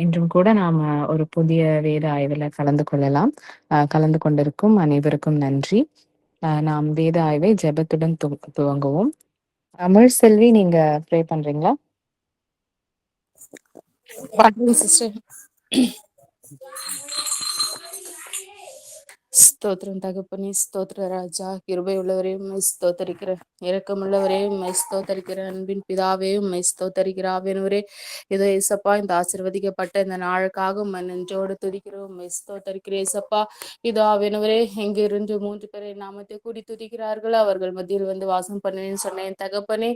இன்றும் கூட நாம ஒரு புதிய வேத ஆய்வுல கலந்து கொள்ளலாம். கலந்து கொண்டிருக்கும் அனைவருக்கும் நன்றி. நாம் வேத ஆய்வை ஜெபத்துடன் துவங்குவோம். அமிழ்செல்வி, நீங்க ப்ரே பண்றீங்களா? சிஸ்டர். ஸ்தோத்திரம் தகப்பனே, ஸ்தோத்திர ராஜா, கிருபை உள்ளவரே உம்மை ஸ்தோத்தரிக்கிறேன். இரக்கமுள்ளவரே உம்மை ஸ்தோத்தரிக்கிறேன். அன்பின் பிதாவே உம்மை ஸ்தோத்தரிக்கிறேன். ஆவியானவரே, இதோ ஏசப்பா, இந்த ஆசீர்வதிக்கப்பட்ட இந்த நாளுக்காக உம்மை நெஞ்சோடு துதிக்கிறோம். உம்மை ஸ்தோத்தரிக்கிறேன் ஏசப்பா. இதோ ஆவியானவரே, எங்க இருந்து 3 பேரை நாமத்தை கூடி துதிக்கிறார்கள், அவர்கள் மத்தியில் வந்து வாசம் பண்ணுவேன்னு சொன்னேன் தகப்பனே.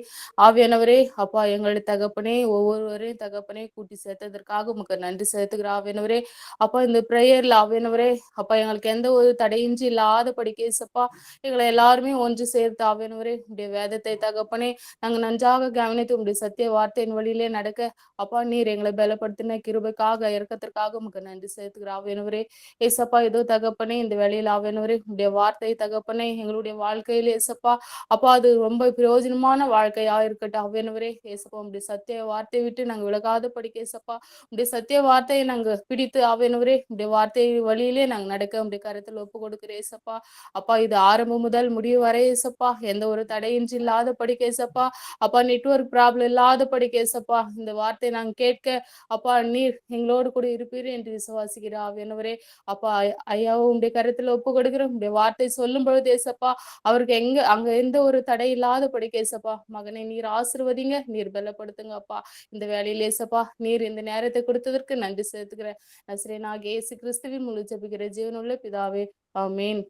ஆவியானவரே அப்பா, எங்களுடைய தகப்பனே, ஒவ்வொருவரையும் தகப்பனே கூட்டி சேர்த்ததற்காக உமக்கு நன்றி செலுத்துகிற ஆவியானவரே. அப்பா, இந்த பிரேயர்ல ஆவியானவரே அப்பா, எங்களுக்கு எந்த ஒரு தடையின்றி இல்லாத படிக்கேசப்பா, எங்களை எல்லாருமே ஒன்று சேர்த்து ஆவியானவரே உடைய வேதத்தை தகப்பனே நாங்க நன்றாக கவனித்து உடைய சத்திய வார்த்தையின் வழியிலே நடக்க அப்பா, நீர் எங்களை பலப்படுத்தின கிருபைக்காக இறக்கத்திற்காக உமக்கு நன்றி செலுத்துகிற ஆவியானவரே. ஏசப்பா, ஏதோ தகப்பனே இந்த வேளையில் ஆவியானவரே உடைய வார்த்தை தகப்பனே எங்களுடைய வாழ்க்கையில ஏசப்பா அப்பா, அது ரொம்ப பிரயோஜனமான வாழ்க்கையா இருக்கட்டும் ஆவியானவரே. ஏசப்பா, உடைய சத்திய வார்த்தையை விட்டு நாங்க விலகாத படிக்க ஏசப்பா, உடைய சத்திய வார்த்தையை நாங்க பிடித்து ஆவியானவரே உடைய வார்த்தை வழியிலே நாங்க நடக்க உடைய கருத்தில் ஒப்பு கொடுக்கிறேன் ஏசப்பா. அப்பா, இது ஆரம்பம் முதல் முடிவு வரை ஏசப்பா எந்த ஒரு தடையின்றி இல்லாத படிக்க ஏசப்பா. அப்பா, நெட்வொர்க் ப்ராப்ளம் இல்லாத படிக்க ஏசப்பா. இந்த வார்த்தை நாங்க கேட்க அப்பா, நீர் எங்களோடு கூட இருப்பீர் என்று விசுவாசிக்கிற ஆவியானவரே. அப்பா, ஐயாவும் உடைய கருத்துல ஒப்பு கொடுக்கிறோம். உடைய வார்த்தை சொல்லும் பொழுது ஏசப்பா அவருக்கு அங்க எந்த ஒரு தடை இல்லாத படிக்க ஏசப்பா. மகனை நீர் ஆசீர்வதிங்க, நீர் பலப்படுத்துங்க அப்பா. இந்த வேலையில ஏசப்பா நீர் இந்த நேரத்தை கொடுத்ததற்கு நன்றி செலுத்துக்கிறேன். நசரேயனாகிய இயேசு கிறிஸ்துவின் மூலம் ஜெபிக்கிற ஜீவனுள்ள பிதாவே, ஆமென்.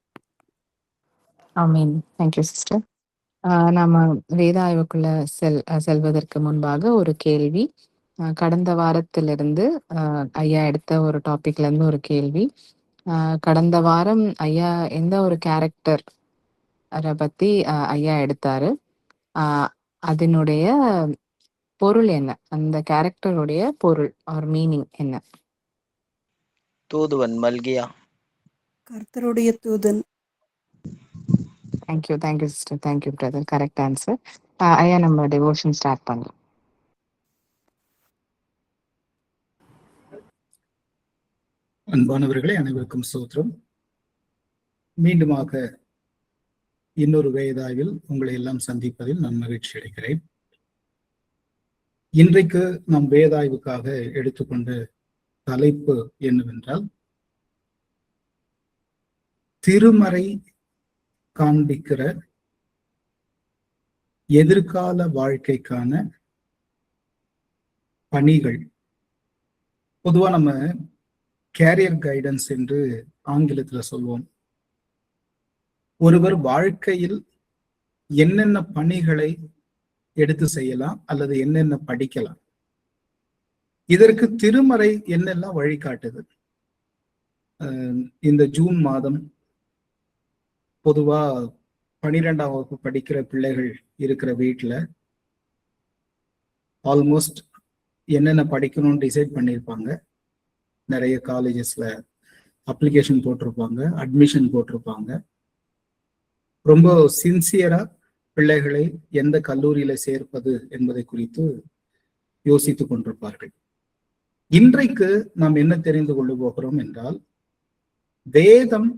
ஆமென். Thank you sister. நாம வேத ஆய்வுக்குள்ள செல்வதற்கு முன்பாக ஒரு கேள்வி. கடந்த வாரத்திலிருந்து ஐயா எடுத்த ஒரு டாபிக்ல இருந்து ஒரு கேள்வி. கடந்த வாரம் ஐயா எந்த ஒரு கேரக்டர் பத்தி ஐயா எடுத்தாரு, அதனுடைய பொருள் என்ன, அந்த கேரக்டருடைய பொருள் ஆர் மீனிங் என்ன? தூதுவன் மல்கியா. கர்த்தருடைய தூதன். Thank you sister, thank you brother. Correct answer. ஐயா, நம்ம டிவோஷன் ஸ்டார்ட் பண்ணலாம். அன்பானவர்களே, அனைவருக்கும் ஸ்தோத்திரம். மீண்டுமாக இன்னொரு வேதாவில் உங்களை எல்லாம் சந்திப்பதில் நான் மகிழ்ச்சி அடைகிறேன். இன்றைக்கு நாம் வேதாய்வுக்காக எடுத்துக்கொண்ட தலைப்பு என்னவென்றால், திருமறை காண்பிக்கிற எதிர்கால வாழ்க்கைக்கான பணிகள். பொதுவா நம்ம கேரியர் கைடன்ஸ் என்று ஆங்கிலத்துல சொல்வோம். ஒருவர் வாழ்க்கையில் என்னென்ன பணிகளை எடுத்து செய்யலாம் அல்லது என்னென்ன படிக்கலாம், இதற்கு திருமறை என்னெல்லாம் வழிகாட்டுது. இந்த ஜூன் மாதம் பொதுவா 12ஆம் வகுப்பு படிக்கிற பிள்ளைகள் இருக்கிற வீட்டுல ஆல்மோஸ்ட் என்னென்ன படிக்கணும்னு டிசைட் பண்ணியிருப்பாங்க. நிறைய காலேஜஸ்ல அப்ளிகேஷன் போட்டிருப்பாங்க, அட்மிஷன் போட்டிருப்பாங்க. ரொம்ப சின்சியரா பிள்ளைகளை எந்த கல்லூரியில சேர்ப்பது என்பதை குறித்து யோசித்துக் கொண்டிருப்பார்கள். இன்றைக்கு நாம் என்ன தெரிந்து கொள்ள போகிறோம் என்றால், வேதம்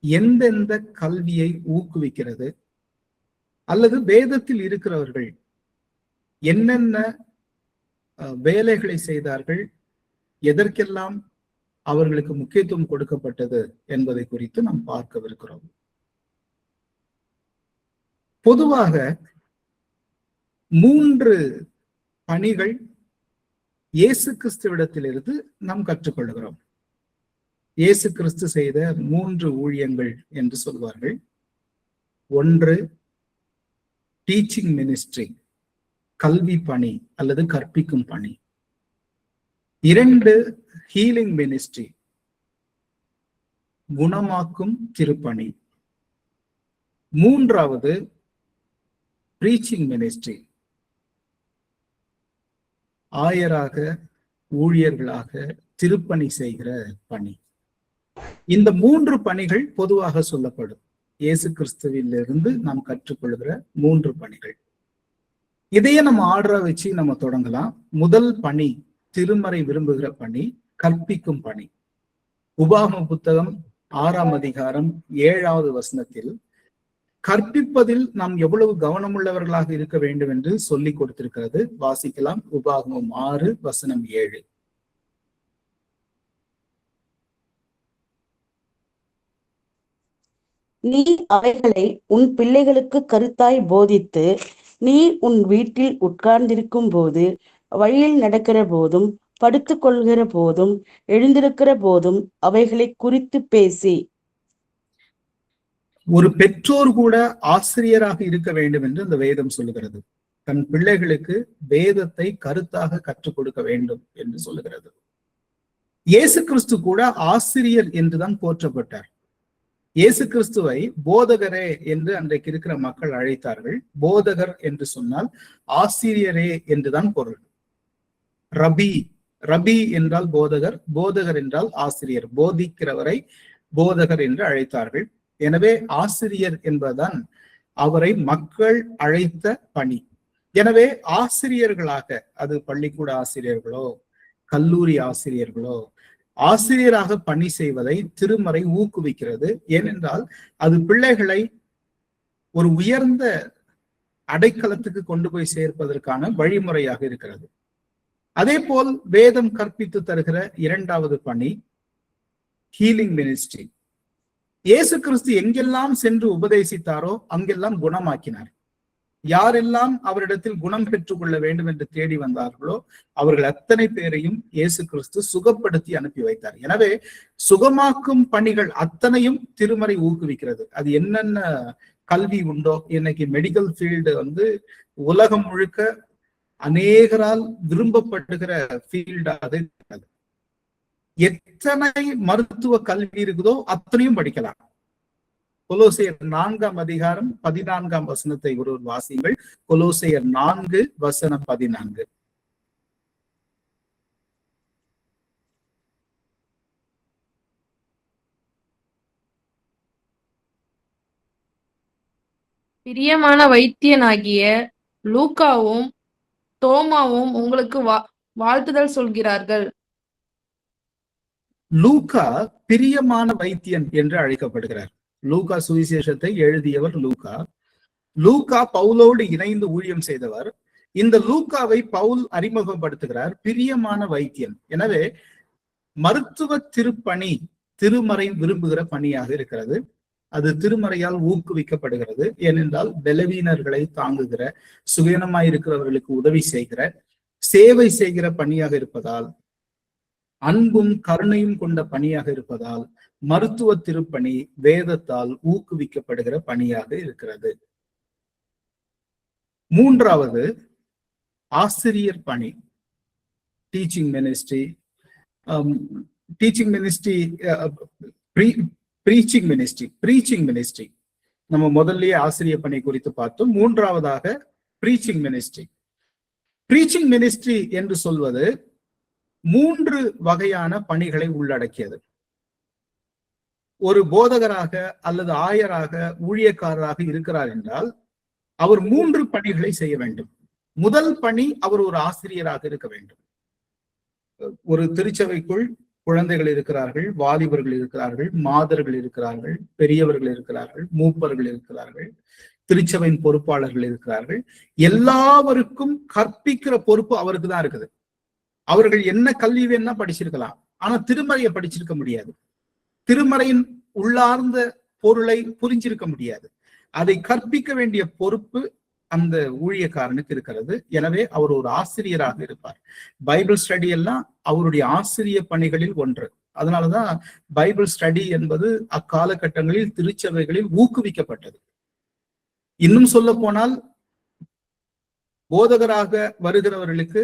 எந்தெந்த கல்வியை ஊக்குவிக்கிறது, அல்லது வேதத்தில் இருக்கிறவர்கள் என்னென்ன வேலைகளை செய்தார்கள், எதற்கெல்லாம் அவர்களுக்கு முக்கியத்துவம் கொடுக்கப்பட்டது என்பதை குறித்து நாம் பார்க்கவிருக்கிறோம். பொதுவாக 3 பணிகள் இயேசு கிறிஸ்துவிடத்திலிருந்து நாம் கற்றுக்கொள்கிறோம். இயேசு கிறிஸ்து செய்த 3 ஊழியங்கள் என்று சொல்வார்கள். 1, டீச்சிங் மினிஸ்ட்ரி, கல்வி பணி அல்லது கற்பிக்கும் பணி. 2, ஹீலிங் மினிஸ்ட்ரி, குணமாக்கும் திருப்பணி. 3வது, பிரீச்சிங் மினிஸ்ட்ரி, ஆயராக ஊழியர்களாக திருப்பணி செய்கிற பணி. இந்த 3 பணிகள் பொதுவாக சொல்லப்படும். இயேசு கிறிஸ்துவிலிருந்து நாம் கற்றுக்கொள்கிற 3 பணிகள். இதையே நம்ம ஆர்டரா வச்சு நம்ம தொடங்கலாம். முதல் பணி திருமறை விரும்புகிற பணி, கற்பிக்கும் பணி. உபாகம புத்தகம் 6ஆம் அதிகாரம் 7வது வசனத்தில் கற்பிப்பதில் நாம் எவ்வளவு கவனமுள்ளவர்களாக இருக்க வேண்டும் என்று சொல்லிக் கொடுத்திருக்கிறது. வாசிக்கலாம். உபாகமம் 6 வசனம் 7. நீ அவைகளை உன் பிள்ளைகளுக்கு கருத்தாய் போதித்து, நீ உன் வீட்டில் உட்கார்ந்திருக்கும் போது, வழியில் நடக்கிற போதும், படுத்துக் கொள்கிற போதும், எழுந்திருக்கிற போதும் அவைகளை குறித்து பேசி. ஒரு பெற்றோர் கூட ஆசிரியராக இருக்க வேண்டும் என்று இந்த வேதம் சொல்லுகிறது. தன் பிள்ளைகளுக்கு வேதத்தை கருத்தாக கற்றுக் கொடுக்க வேண்டும் என்று சொல்லுகிறது. இயேசு கிறிஸ்து கூட ஆசிரியர் என்றுதான் போற்றப்பட்டார். இயேசு கிறிஸ்துவை போதகரே என்று அன்றைக்கு இருக்கிற மக்கள் அழைத்தார்கள். போதகர் என்று சொன்னால் ஆசிரியரே என்றுதான் பொருள். ரபி, ரபி என்றால் போதகர், போதகர் என்றால் ஆசிரியர். போதிக்கிறவரை போதகர் என்று அழைத்தார்கள். எனவே ஆசிரியர் என்பதுதான் அவரை மக்கள் அழைத்த பணி. எனவே ஆசிரியர்களாக, அது பள்ளிக்கூட ஆசிரியர்களோ கல்லூரி ஆசிரியர்களோ, ஆசிரியராக பணி செய்வதை திருமறை ஊக்குவிக்கிறது. ஏனென்றால் அது பிள்ளைகளை ஒரு உயர்ந்த அடைக்கலத்துக்கு கொண்டு போய் சேர்ப்பதற்கான வழிமுறையாக இருக்கிறது. அதே போல் வேதம் கற்பித்து தருகிற 2வது பணி ஹீலிங் மினிஸ்ட்ரி. இயேசு கிறிஸ்து எங்கெல்லாம் சென்று உபதேசித்தாரோ அங்கெல்லாம் குணமாக்கினார். யாரெல்லாம் அவரிடத்தில் குணம் பெற்றுக் கொள்ள வேண்டும் என்று தேடி வந்தார்களோ அவர்கள் அத்தனை பேரையும் இயேசு கிறிஸ்து சுகப்படுத்தி அனுப்பி வைத்தார். எனவே சுகமாக்கும் பணிகள் அத்தனையும் திருமறை ஊக்குவிக்கிறது. அது என்னென்ன கல்வி உண்டோ, இன்னைக்கு மெடிக்கல் ஃபீல்டு உலகம் முழுக்க அநேகரால் விரும்பப்படுகிற ஃபீல்டாக இருக்கிறது. எத்தனை மருத்துவ கல்வி இருக்குதோ அத்தனையும் படிக்கலாம். கொலோசையர் 4ஆம் அதிகாரம் 14ஆம் வசனத்தை ஒருவர் வாசியுங்கள். கொலோசையர் 4 வசனம் 14. பிரியமான வைத்தியனாகிய லூக்காவும் தோமாவும் உங்களுக்கு வாழ்த்துதல் சொல்கிறார்கள். லூக்கா பிரியமான வைத்தியன் என்று அழைக்கப்படுகிறார். லூக்கா சுவிசேஷத்தை எழுதியவர் லூக்கா. லூக்கா பவுலோடு இணைந்து ஊழியம் செய்தவர். இந்த லூக்காவை பவுல் அறிமுகப்படுத்துகிறார், பிரியமான வைத்தியன். எனவே மருத்துவ திருப்பணி திருமறை விரும்புகிற பணியாக இருக்கிறது. அது திருமறையால் ஊக்குவிக்கப்படுகிறது. ஏனென்றால் பலவீனர்களை தாங்குகிற, சுயநமாயிருக்கிறவர்களுக்கு உதவி செய்கிற, சேவை செய்கிற பணியாக இருப்பதால், அன்பும் கருணையும் கொண்ட பணியாக இருப்பதால் மருத்துவ திருப்பணி வேதத்தால் ஊக்குவிக்கப்படுகிற பணியாக இருக்கிறது. 3வது ஆசிரியர் பணி, teaching ministry. Teaching ministry, breaching ministry. நம்ம முதல்லயே ஆசிரியர் பணி குறித்து பார்த்தோம். 3வதாக பிரீச்சிங் மினிஸ்ட்ரி. பிரீச்சிங் மினிஸ்ட்ரி என்று சொல்வது 3 வகையான பணிகளை உள்ளடக்கியது. ஒரு போதகராக அல்லது ஆயராக ஊழியக்காரராக இருக்கிறார் என்றால் அவர் 3 பணிகளை செய்ய வேண்டும். முதல் பணி, அவர் ஒரு ஆசிரியராக இருக்க வேண்டும். ஒரு திருச்சபைக்குள் குழந்தைகள் இருக்கிறார்கள், வாலிபர்கள் இருக்கிறார்கள், மாதர்கள் இருக்கிறார்கள், பெரியவர்கள் இருக்கிறார்கள், மூப்பர்கள் இருக்கிறார்கள், திருச்சபையின் பொறுப்பாளர்கள் இருக்கிறார்கள். எல்லாருக்கும் கற்பிக்கிற பொறுப்பு அவருக்கு தான் இருக்குது. அவர்கள் என்ன கல்வி வேணா படிச்சிருக்கலாம், ஆனா திருமறையை படிச்சிருக்க முடியாது. திருமறையின் உள்ளார்ந்த பொருளை புரிஞ்சிருக்க முடியாது. அதை கற்பிக்க வேண்டிய பொறுப்பு அந்த ஊழியக்காரனுக்கு இருக்கிறது. எனவே அவர் ஒரு ஆசிரியராக இருப்பார். பைபிள் ஸ்டடி எல்லாம் அவருடைய ஆசிரிய பணிகளில் ஒன்று. அதனாலதான் பைபிள் ஸ்டடி என்பது அக்காலகட்டங்களில் திருச்சபைகளில் ஊக்குவிக்கப்பட்டது. இன்னும் சொல்ல போனால் போதகராக வருகிறவர்களுக்கு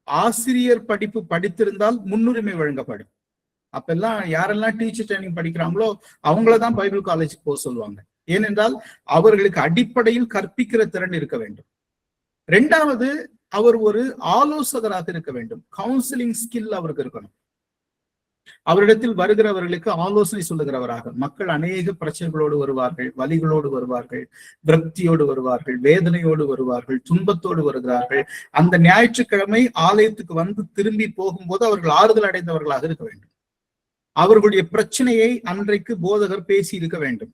ஆசிரியர் படிப்பு படித்திருந்தால் முன்னுரிமை வழங்கப்படும். அப்பெல்லாம் யாரெல்லாம் டீச்சர் ட்ரைனிங் படிக்கிறாங்களோ அவங்களதான் பைபிள் காலேஜுக்கு போக சொல்லுவாங்க. ஏனென்றால் அவர்களுக்கு அடிப்படையில் கற்பிக்கிற திறன் இருக்க வேண்டும். 2வது, அவர் ஒரு ஆலோசகராக இருக்க வேண்டும். கவுன்சிலிங் ஸ்கில் அவருக்கு இருக்கணும். அவரிடத்தில் வருகிறவர்களுக்கு ஆலோசனை சொல்லுகிறவராக. மக்கள் அநேக பிரச்சனைகளோடு வருவார்கள், வலிகளோடு வருவார்கள், விரக்தியோடு வருவார்கள், வேதனையோடு வருவார்கள், துன்பத்தோடு வருகிறார்கள். அந்த ஞாயிற்றுக்கிழமை ஆலயத்துக்கு வந்து திரும்பி போகும்போது அவர்கள் ஆறுதல் அடைந்தவர்களாக இருக்க வேண்டும். அவர்களுடைய பிரச்சனையை அன்றைக்கு போதகர் பேசி இருக்க வேண்டும்.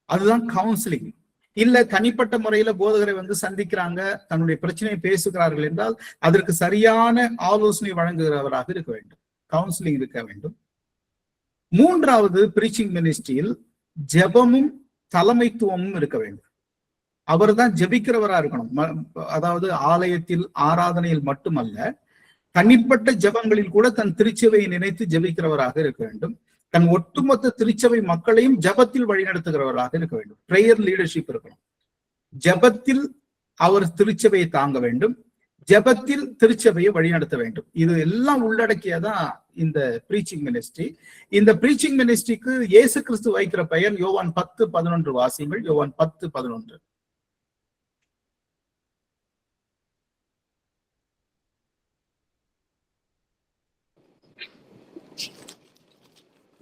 அதுதான் கவுன்சிலிங். இல்ல தனிப்பட்ட முறையில போதகரை வந்து சந்திக்கிறாங்க, தன்னுடைய பிரச்சனையை பேசுகிறார்கள் என்றால் அதற்கு சரியான ஆலோசனை வழங்குகிறவராக இருக்க வேண்டும், கவுன்சிலிங் இருக்க வேண்டும். மூன்றாவது, பிரீச்சிங் மினிஸ்ட்ரியில் ஜெபமும் தலைமைத்துவமும் இருக்க வேண்டும். அவர் தான் ஜெபிக்கிறவரா இருக்கணும். அதாவது ஆலயத்தில் ஆராதனையில் மட்டுமல்ல, தனிப்பட்ட ஜெபங்களில் கூட தன் திருச்சபையை நினைத்து ஜெபிக்கிறவராக இருக்க வேண்டும். தன் ஒட்டுமொத்த திருச்சபை மக்களையும் ஜபத்தில் வழிநடத்துகிறவராக இருக்க வேண்டும். பிரேயர் லீடர்ஷிப் இருக்கணும். ஜபத்தில் அவர் திருச்சபையை தாங்க வேண்டும், ஜபத்தில் திருச்சபையை வழிநடத்த வேண்டும். இது எல்லாம் உள்ளடக்கியதான் இந்த பிரீச்சிங் மினிஸ்ட்ரி. இந்த பிரீச்சிங் மினிஸ்ட்ரிக்கு இயேசு கிறிஸ்து வைக்கிற பெயர் யோவான் 10:11 வாசியங்கள். யோவான் 10:11.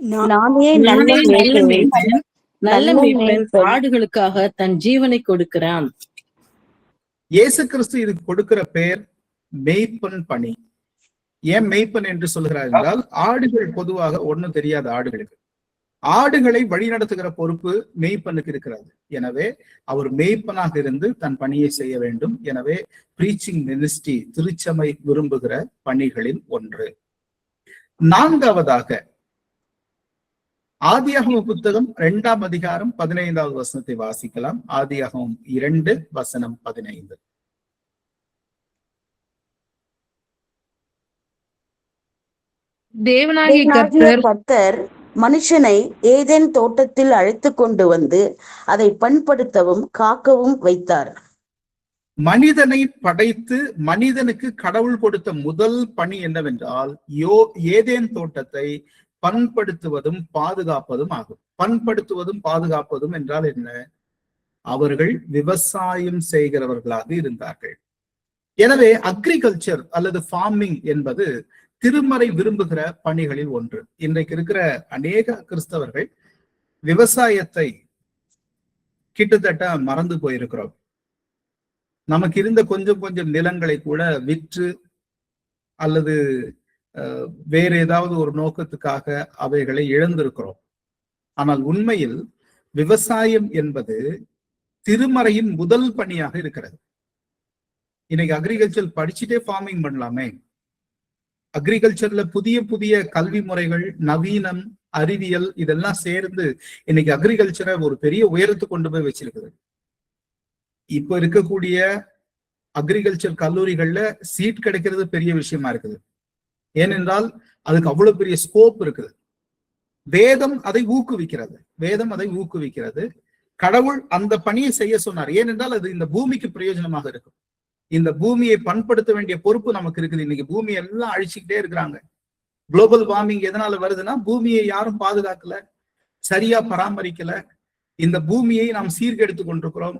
நானே நல்ல மேய்ப்பன், நல்ல மேய்ப்பன் ஆடுகளுக்காக தன் ஜீவனை கொடுக்கிறான். இயேசு கிறிஸ்து இதுக்கு கொடுக்கிற பெயர் மேய்ப்பன் பணி. ஏன் மேய்ப்பன் என்று சொல்கிறார் என்றால், ஆடுகள் பொதுவாக ஒண்ணும் தெரியாத ஆடுகளுக்கு ஆடுகளை வழிநடத்துகிற பொறுப்பு மேய்ப்பனுக்கு இருக்கிறது. எனவே அவர் மேய்ப்பனாக இருந்து தன் பணியை செய்ய வேண்டும். எனவே பிரீச்சிங் மினிஸ்ட்ரி திருச்சபை விரும்புகிற பணிகளில் ஒன்று. நான்காவதாக, ஆதியாகம புத்தகம் 2ஆம் அதிகாரம் 15வது வசனத்தை வாசிக்கலாம். ஆதியாகமம் 2:15. தேவனாகிய கர்த்தர் மனுஷனை ஏதேன் தோட்டத்தில் அழைத்து கொண்டு வந்து அதை பண்படுத்தவும் காக்கவும் வைத்தார். மனிதனை படைத்து மனிதனுக்கு கடவுள் கொடுத்த முதல் பணி என்னவென்றால், ஏதேன் தோட்டத்தை பண்படுத்துவதும் பாதுகாப்பதும் ஆகும். பண்படுத்துவதும் பாதுகாப்பதும் என்றால் என்ன? அவர்கள் விவசாயம் செய்கிறவர்களாக இருந்தார்கள். எனவே அக்ரிகல்ச்சர் அல்லது ஃபார்மிங் என்பது திருமறை விரும்புகிற பணிகளில் ஒன்று. இன்றைக்கு இருக்கிற அநேக கிறிஸ்தவர்கள் விவசாயத்தை கிட்டத்தட்ட மறந்து போயிருக்கிறோம். நமக்கு இருந்த கொஞ்சம் கொஞ்சம் நிலங்களை கூட விற்று அல்லது வேற ஏதாவது ஒரு நோக்கத்துக்காக அவைகளை இழந்திருக்கிறோம். ஆனால் உண்மையில் விவசாயம் என்பது திருமறையின் முதல் பணியாக இருக்கிறது. இன்னைக்கு அக்ரிகல்ச்சர் படிச்சுட்டே ஃபார்மிங் பண்ணலாமே. அக்ரிகல்ச்சர்ல புதிய புதிய கல்வி முறைகள், நவீனம், அறிவியல் இதெல்லாம் சேர்ந்து இன்னைக்கு அக்ரிகல்ச்சரை ஒரு பெரிய உயரத்துக்கு கொண்டு போய் வச்சிருக்குது. இப்ப இருக்கக்கூடிய அக்ரிகல்ச்சர் கல்லூரிகள்ல சீட் கிடைக்கிறது பெரிய விஷயமா இருக்குது. ஏனென்றால் அதுக்கு அவ்வளவு பெரிய ஸ்கோப் இருக்குது. வேதம் அதை ஊக்குவிக்கிறது. கடவுள் அந்த பணியை செய்ய சொன்னார். ஏனென்றால் அது இந்த பூமிக்கு பிரயோஜனமாக இருக்கும். இந்த பூமியை பண்படுத்த வேண்டிய பொறுப்பு நமக்கு இருக்குது. இன்னைக்கு பூமி எல்லாம் அழிச்சுக்கிட்டே இருக்கிறாங்க. குளோபல் வார்மிங் எதனால வருதுன்னா, பூமியை யாரும் பாதுகாக்கல, சரியா பராமரிக்கல. இந்த பூமியை நாம் சீர்கெடுத்து கொண்டிருக்கிறோம்.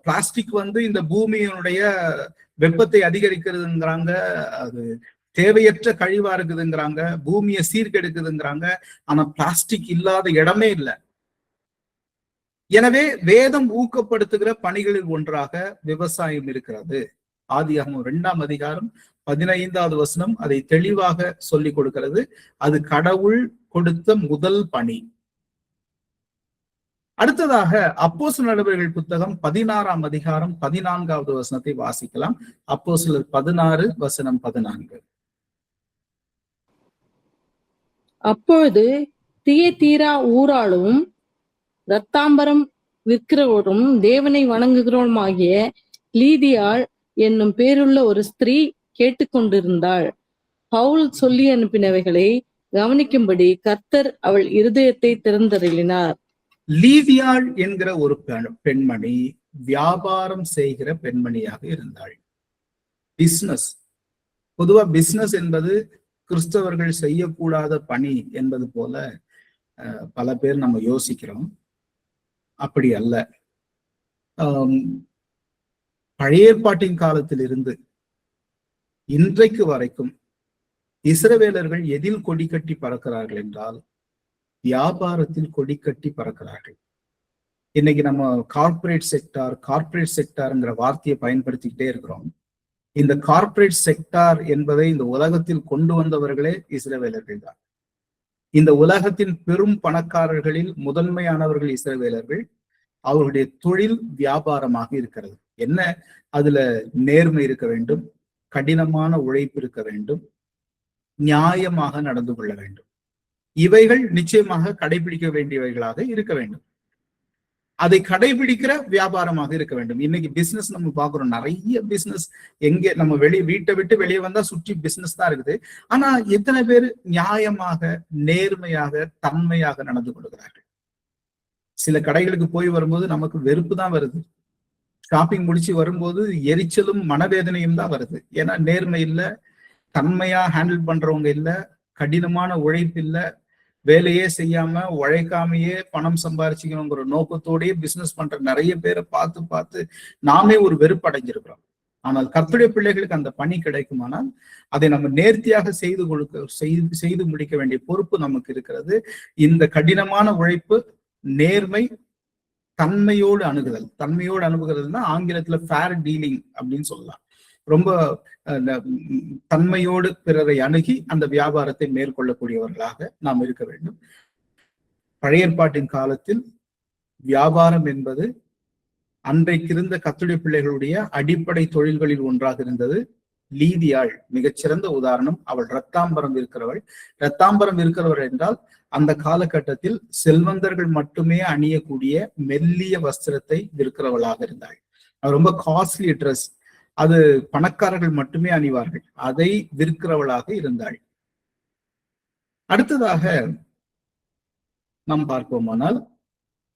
பிளாஸ்டிக் இந்த பூமியினுடைய வெப்பத்தை அதிகரிக்கிறதுங்கிறாங்க, அது தேவையற்ற கழிவா இருக்குதுங்கிறாங்க, பூமியை சீர்கெடுக்குதுங்கிறாங்க. ஆனா பிளாஸ்டிக் இல்லாத இடமே இல்லை. எனவே வேதம் ஊக்கப்படுத்துகிற பணிகளில் ஒன்றாக விவசாயம் இருக்கிறது. ஆதியாகமம் 2ஆம் அதிகாரம் 15வது வசனம் அதை தெளிவாக சொல்லிக் கொடுக்கிறது. அது கடவுள் கொடுத்த முதல் பணி. அடுத்ததாக அப்போஸ்தலர் நடவடிக்கைகள் புத்தகம் 16ஆம் அதிகாரம் 14வது வசனத்தை வாசிக்கலாம். அப்போஸ்தலர் 16:14. அப்பொழுது தியத்தீரா ஊராளும் இரத்தாம்பரம் விற்கிறவரும் தேவனை வணங்குகிறவருமாகிய லீதியாள் என்னும் பேருள்ள ஒரு ஸ்திரீ கேட்டுக்கொண்டிருந்தாள். பவுல் சொல்லி அனுப்பினவைகளை கவனிக்கும்படி கர்த்தர் அவள் இருதயத்தை திறந்தருளினார். லீதியாள் என்கிற ஒரு பெண்மணி வியாபாரம் செய்கிற பெண்மணியாக இருந்தாள். பிசினஸ், பொதுவா பிசினஸ் என்பது கிறிஸ்தவர்கள் செய்யக்கூடாத பணி என்பது போல பல பேர் நம்ம யோசிக்கிறோம். அப்படி அல்ல. பழைய ஏற்பாட்டின் காலத்தில் இருந்து இன்றைக்கு வரைக்கும் இஸ்ரவேலர்கள் எதில் கொடி கட்டி பறக்கிறார்கள் என்றால் வியாபாரத்தில் கொடி கட்டி பறக்கிறார்கள். இன்னைக்கு நம்ம கார்ப்பரேட் செக்டார்ங்கிற வார்த்தையை பயன்படுத்திக்கிட்டே இருக்கிறோம். இந்த கார்ப்பரேட் செக்டார் என்பதை இந்த உலகத்தில் கொண்டு வந்தவர்களே இஸ்ரவேலர்கள் தான். இந்த உலகத்தின் பெரும் பணக்காரர்களில் முதன்மையானவர்கள் இஸ்ரவேலர்கள். அவருடைய தொழில் வியாபாரமாக இருக்கிறது. என்ன? அதுல நேர்மை இருக்க வேண்டும், கடினமான உழைப்பு இருக்க வேண்டும், நியாயமாக நடந்து கொள்ள வேண்டும். இவைகள் நிச்சயமாக கடைபிடிக்க வேண்டியவைகளாக இருக்க வேண்டும். அதை கடைபிடிக்கிற வியாபாரமாக இருக்க வேண்டும். இன்னைக்கு பிசினஸ் நம்ம பாக்குறோம், நிறைய பிசினஸ். எங்க நம்ம வீட்டை விட்டு வெளியே வந்தா சுற்றி பிசினஸ் தான் இருக்குது. ஆனா எத்தனை பேர் நியாயமாக, நேர்மையாக, தன்மையாக நடந்து கொள்கிறார்கள்? சில கடைகளுக்கு போய் வரும்போது நமக்கு வெறுப்பு தான் வருது. ஷாப்பிங் முடிச்சு வரும்போது எரிச்சலும் மனவேதனையும் தான் வருது. ஏன்னா நேர்மை இல்லை, தன்மையா ஹேண்டில் பண்றவங்க இல்லை, கடினமான உழைப்பு இல்லை, வேலையே செய்யாம உழைக்காமையே பணம் சம்பாரிச்சுக்கணுங்கிற நோக்கத்தோடயே பிசினஸ் பண்ற நிறைய பேரை பார்த்து நாமே ஒரு வெறுப்பு அடைஞ்சிருக்கிறோம். ஆனால் கர்த்தருடைய பிள்ளைகளுக்கு அந்த பணி கிடைக்குமானால் அதை நம்ம நேர்த்தியாக செய்து முடிக்க வேண்டிய பொறுப்பு நமக்கு இருக்கிறது. இந்த கடினமான உழைப்பு, நேர்மை, தன்மையோடு அணுகுதல்னா ஆங்கிலத்துல ஃபேர் டீலிங் அப்படின்னு சொல்லலாம். ரொம்ப தன்மையோடு பிறரை அணுகி அந்த வியாபாரத்தை மேற்கொள்ளக்கூடியவர்களாக நாம் இருக்க வேண்டும். பழைய ஏற்பாட்டின் காலத்தில் வியாபாரம் என்பது அன்றைக்கு இருந்த கர்த்தருடைய பிள்ளைகளுடைய அடிப்படை தொழில்களில் ஒன்றாக இருந்தது. லீதியாள் மிகச்சிறந்த உதாரணம். அவள் இரத்தாம்பரம் இருக்கிறவர் என்றால் அந்த காலகட்டத்தில் செல்வந்தர்கள் மட்டுமே அணியக்கூடிய மெல்லிய வஸ்திரத்தை விற்கிறவளாக இருந்தாள். அது ரொம்ப காஸ்ட்லி ட்ரெஸ், அது பணக்காரர்கள் மட்டுமே அணிவார்கள், அதை விற்கிறவளாக இருந்தாள். அடுத்ததாக நாம் பார்ப்போமானால்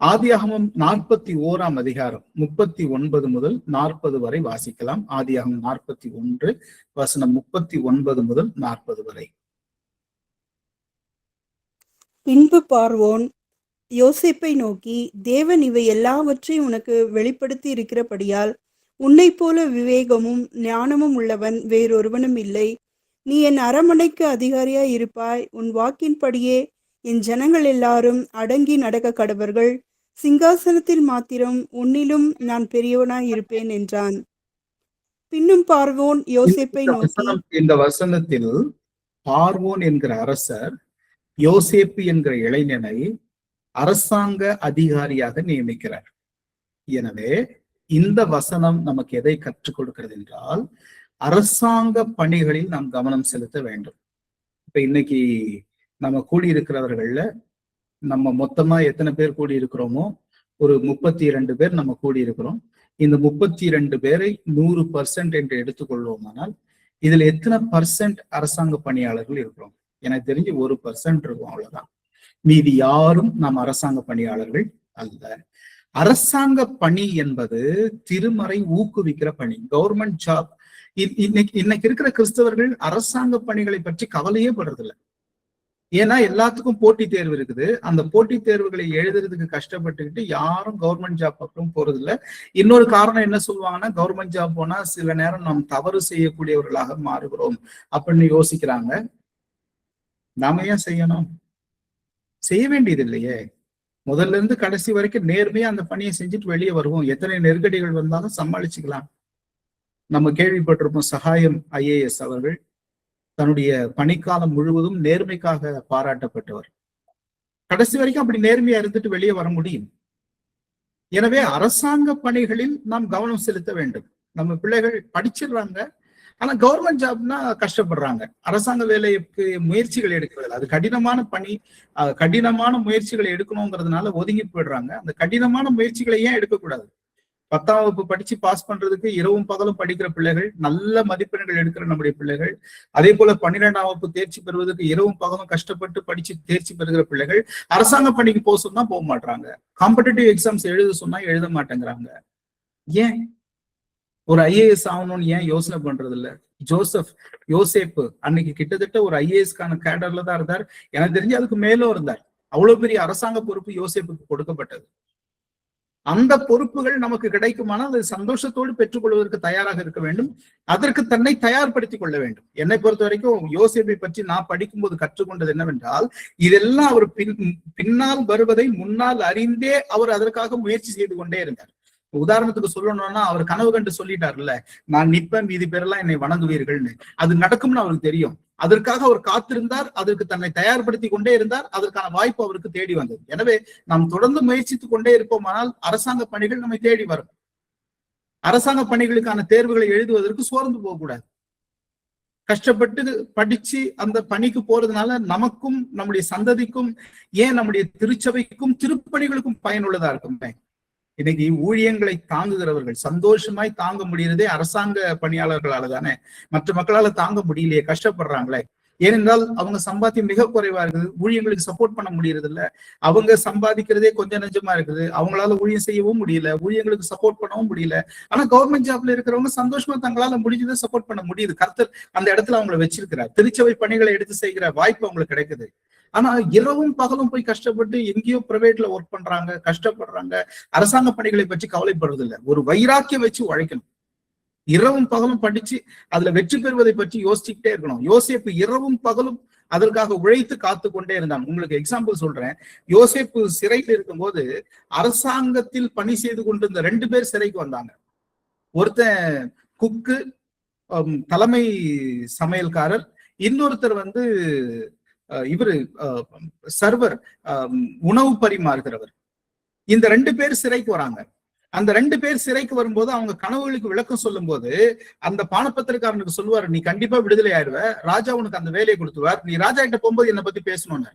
ஆதியாகமம் 41 அதிகாரம் 39 முதல் 40 வரை வாசிக்கலாம். ஆதியாகமம் 41 வசனம் 39 முதல் 40 வரை. பின்பு பார்வோன் யோசேப்பை நோக்கி, தேவன் இவை எல்லாவற்றையும் உனக்கு வெளிப்படுத்தி இருக்கிறபடியால் உன்னை போல விவேகமும் ஞானமும் உள்ளவன் வேறொருவனும் இல்லை. நீ என் அரமனைக்கு அதிகாரியாய் இருப்பாய். உன் வாக்கின்படியே என் ஜனங்கள் எல்லாரும் அடங்கி நடக்க கடவர்கள். சிங்காசனத்தில் மாத்திரம் உன்னிலும் நான் பெரியவனாய் இருப்பேன் என்றான். பின்னும் பார்வோன் யோசேப்பை நோக்கி, இந்த வசனத்தில் பார்வோன் என்கிற அரசர் யோசேப்பு என்கிற இளைஞனை அரசாங்க அதிகாரியாக நியமிக்கிறார். எனவே இந்த வசனம் நமக்கு எதை கற்றுக் கொடுக்கிறது என்றால், அரசாங்க பணிகளில் நாம் கவனம் செலுத்த வேண்டும். இப்ப இன்னைக்கு நம்ம கூடியிருக்கிறவர்கள்ல நம்ம மொத்தமா எத்தனை பேர் கூடி இருக்கிறோமோ, ஒரு 32 பேர் நம்ம கூடி இருக்கிறோம். இந்த 32 பேரை 100% என்று எடுத்துக்கொள்வோமானால் இதுல எத்தனை % அரசாங்க பணியாளர்கள் இருக்கிறோம்? எனக்கு தெரிஞ்சு 1% இருக்கும், அவ்வளவுதான். மீதி யாரும் நாம் அரசாங்க பணியாளர்கள் அல்ல. அரசாங்க பணி என்பது திருமறை ஊக்குவிக்கிற பணி, கவர்மெண்ட் ஜாப். இன்னைக்கு இருக்கிற கிறிஸ்தவர்கள் அரசாங்க பணிகளை பற்றி கவலையே படுறதில்லை. ஏன்னா எல்லாத்துக்கும் போட்டி தேர்வு இருக்குது. அந்த போட்டி தேர்வுகளை எழுதுறதுக்கு கஷ்டப்பட்டுக்கிட்டு யாரும் கவர்மெண்ட் ஜாப் பக்கம் போறது இல்லை. இன்னொரு காரணம் என்ன சொல்லுவாங்கன்னா, கவர்மெண்ட் ஜாப் போனா சில நேரம் நாம் தவறு செய்யக்கூடியவர்களாக மாறுகிறோம் அப்படின்னு யோசிக்கிறாங்க. நாம ஏன் செய்யணும்? செய்ய வேண்டியது இல்லையே. முதல்ல இருந்து கடைசி வரைக்கும் நேர்மையா அந்த பணியை செஞ்சுட்டு வெளியே வருவோம். எத்தனை நெருக்கடிகள் வந்தாலும் சமாளிச்சுக்கலாம். நம்ம கேள்விப்பட்டிருப்போம், சகாயம் IAS அவர்கள் தன்னுடைய பணிக்காலம் முழுவதும் நேர்மைக்காக பாராட்டப்பட்டவர். கடைசி வரைக்கும் அப்படி நேர்மையா இருந்துட்டு வெளியே வர முடியும். எனவே அரசாங்க பணிகளில் நாம் கவனம் செலுத்த வேண்டும். நம்ம பிள்ளைகள் படிச்சிடுறாங்க, ஆனா கவர்மெண்ட் ஜாப்னா கஷ்டப்படுறாங்க. அரசாங்க வேலைக்கு முயற்சிகள் எடுக்கிறது, அது கடினமான பணி, கடினமான முயற்சிகளை எடுக்கணுங்கிறதுனால ஒதுங்கி போயிடுறாங்க. அந்த கடினமான முயற்சிகளை ஏன் எடுக்கக்கூடாது? 10ஆம் வகுப்பு படிச்சு பாஸ் பண்றதுக்கு இரவும் பகலும் படிக்கிற பிள்ளைகள், நல்ல மதிப்பெண்கள் எடுக்கிற நம்முடைய பிள்ளைகள், அதே போல 12ஆம் வகுப்பு தேர்ச்சி பெறுவதற்கு இரவும் பகலும் கஷ்டப்பட்டு படிச்சு தேர்ச்சி பெறுகிற பிள்ளைகள் அரசாங்க பணிக்கு போக சொன்னா போக மாட்டாங்க. காம்படிட்டிவ் எக்ஸாம்ஸ் எழுத சொன்னா எழுத மாட்டேங்கிறாங்க. ஏன்? ஒரு IAS ஆகணும்னு ஏன் யோசனை பண்றது இல்ல? யோசேப்பு அன்னைக்கு கிட்டத்தட்ட ஒரு IAS-க்கான கேடர்ல தான் இருந்தார். எனக்கு தெரிஞ்சு அதுக்கு மேலும் இருந்தார். அவ்வளவு பெரிய அரசாங்க பொறுப்பு யோசேப்புக்கு கொடுக்கப்பட்டது. அந்த பொறுப்புகள் நமக்கு கிடைக்குமானால் அது சந்தோஷத்தோடு பெற்றுக்கொள்வதற்கு தயாராக இருக்க வேண்டும். அதற்கு தன்னை தயார்படுத்திக் கொள்ள வேண்டும். என்னை பொறுத்த வரைக்கும் யோசேப்பை பற்றி நான் படிக்கும்போது கற்றுக்கொண்டது என்னவென்றால், இதெல்லாம் அவர் பின்னால் வருவதை முன்னால் அறிந்தே அவர் அதற்காக முயற்சி செய்து கொண்டே இருந்தார். உதாரணத்துக்கு சொல்லணும்னா, அவர் கனவு கண்டு சொல்லிட்டார்ல, நான் நிப்பேன், மீதி பேரெல்லாம் என்னை வணங்குவீர்கள்னு. அது நடக்கும்னு அவருக்கு தெரியும். அதற்காக அவர் காத்திருந்தார், அதற்கு தன்னை தயார்படுத்தி கொண்டே இருந்தார். அதற்கான வாய்ப்பு அவருக்கு தேடி வந்தது. எனவே நாம் தொடர்ந்து முயற்சித்துக் கொண்டே இருப்போமானால் அரசாங்க பணிகள் நம்மை தேடி வரும். அரசாங்க பணிகளுக்கான தேர்வுகளை எழுதுவதற்கு சோர்ந்து போகக்கூடாது. கஷ்டப்பட்டு படிச்சு அந்த பணிக்கு போறதுனால நமக்கும் நம்முடைய சந்ததிக்கும், ஏன் நம்முடைய திருச்சபைக்கும் திருப்பணிகளுக்கும் பயனுள்ளதா இருக்குமே. இன்னைக்கு ஊழியங்களை தாங்குகிறவர்கள் சந்தோஷமாய் தாங்க முடியறதே அரசாங்க பணியாளர்களால தானே. மற்ற மக்களால தாங்க முடியலையே, கஷ்டப்படுறாங்களே. ஏனென்றால் அவங்க சம்பாத்தியம் மிக குறைவா இருக்குது, ஊழியங்களுக்கு சப்போர்ட் பண்ண முடியறது இல்ல. அவங்க சம்பாதிக்கிறதே கொஞ்சம் நெஞ்சமா இருக்குது, அவங்களால ஊழியம் செய்யவும் முடியல, ஊழியங்களுக்கு சப்போர்ட் பண்ணவும் முடியல. ஆனா கவர்மெண்ட் ஜாப்ல இருக்கிறவங்க சந்தோஷமா தங்களால முடிஞ்சதை சப்போர்ட் பண்ண முடியுது. கர்த்தர் அந்த இடத்துல அவங்களை வச்சிருக்கிறார். திருச்சபை பணிகளை எடுத்து செய்கிற வாய்ப்பு அவங்களுக்கு கிடைக்குது. ஆனா இரவும் பகலும் போய் கஷ்டப்பட்டு எங்கேயோ பிரைவேட்ல ஒர்க் பண்றாங்க, கஷ்டப்படுறாங்க. அரசாங்க பணிகளை பற்றி கவலைப்படுறது இல்லை. ஒரு வைராக்கியம் வச்சு உழைக்கணும். இரவும் பகலும் படிச்சு அதுல வெற்றி பெறுவதை பற்றி யோசிச்சுக்கிட்டே இருக்கணும். யோசேப்பு இரவும் பகலும் அதற்காக உழைத்து காத்து கொண்டே இருந்தான். உங்களுக்கு எக்ஸாம்பிள் சொல்றேன். யோசேப்பு சிறையில் இருக்கும்போது அரசாங்கத்தில் பணி செய்து கொண்டிருந்த 2 பேர் சிறைக்கு வந்தாங்க. ஒருத்தன் குக்கு, தலைமை சமையல்காரர், இன்னொருத்தர் இவரு சர்வர், உணவு பரிமாறுகிறவர். இந்த 2 பேர் சிறைக்கு வராங்க. அந்த 2 பேர் சிறைக்கு வரும்போது அவங்க கனவுகளுக்கு விளக்கம் சொல்லும் போது அந்த பானப்பத்திரக்காரனுக்கு சொல்லுவார், நீ கண்டிப்பா விடுதலை ஆயிடுவ, ராஜா உனக்கு அந்த வேலையை கொடுத்துவார், நீ ராஜா கிட்ட போகும்போது என்னை பத்தி பேசணும்னு.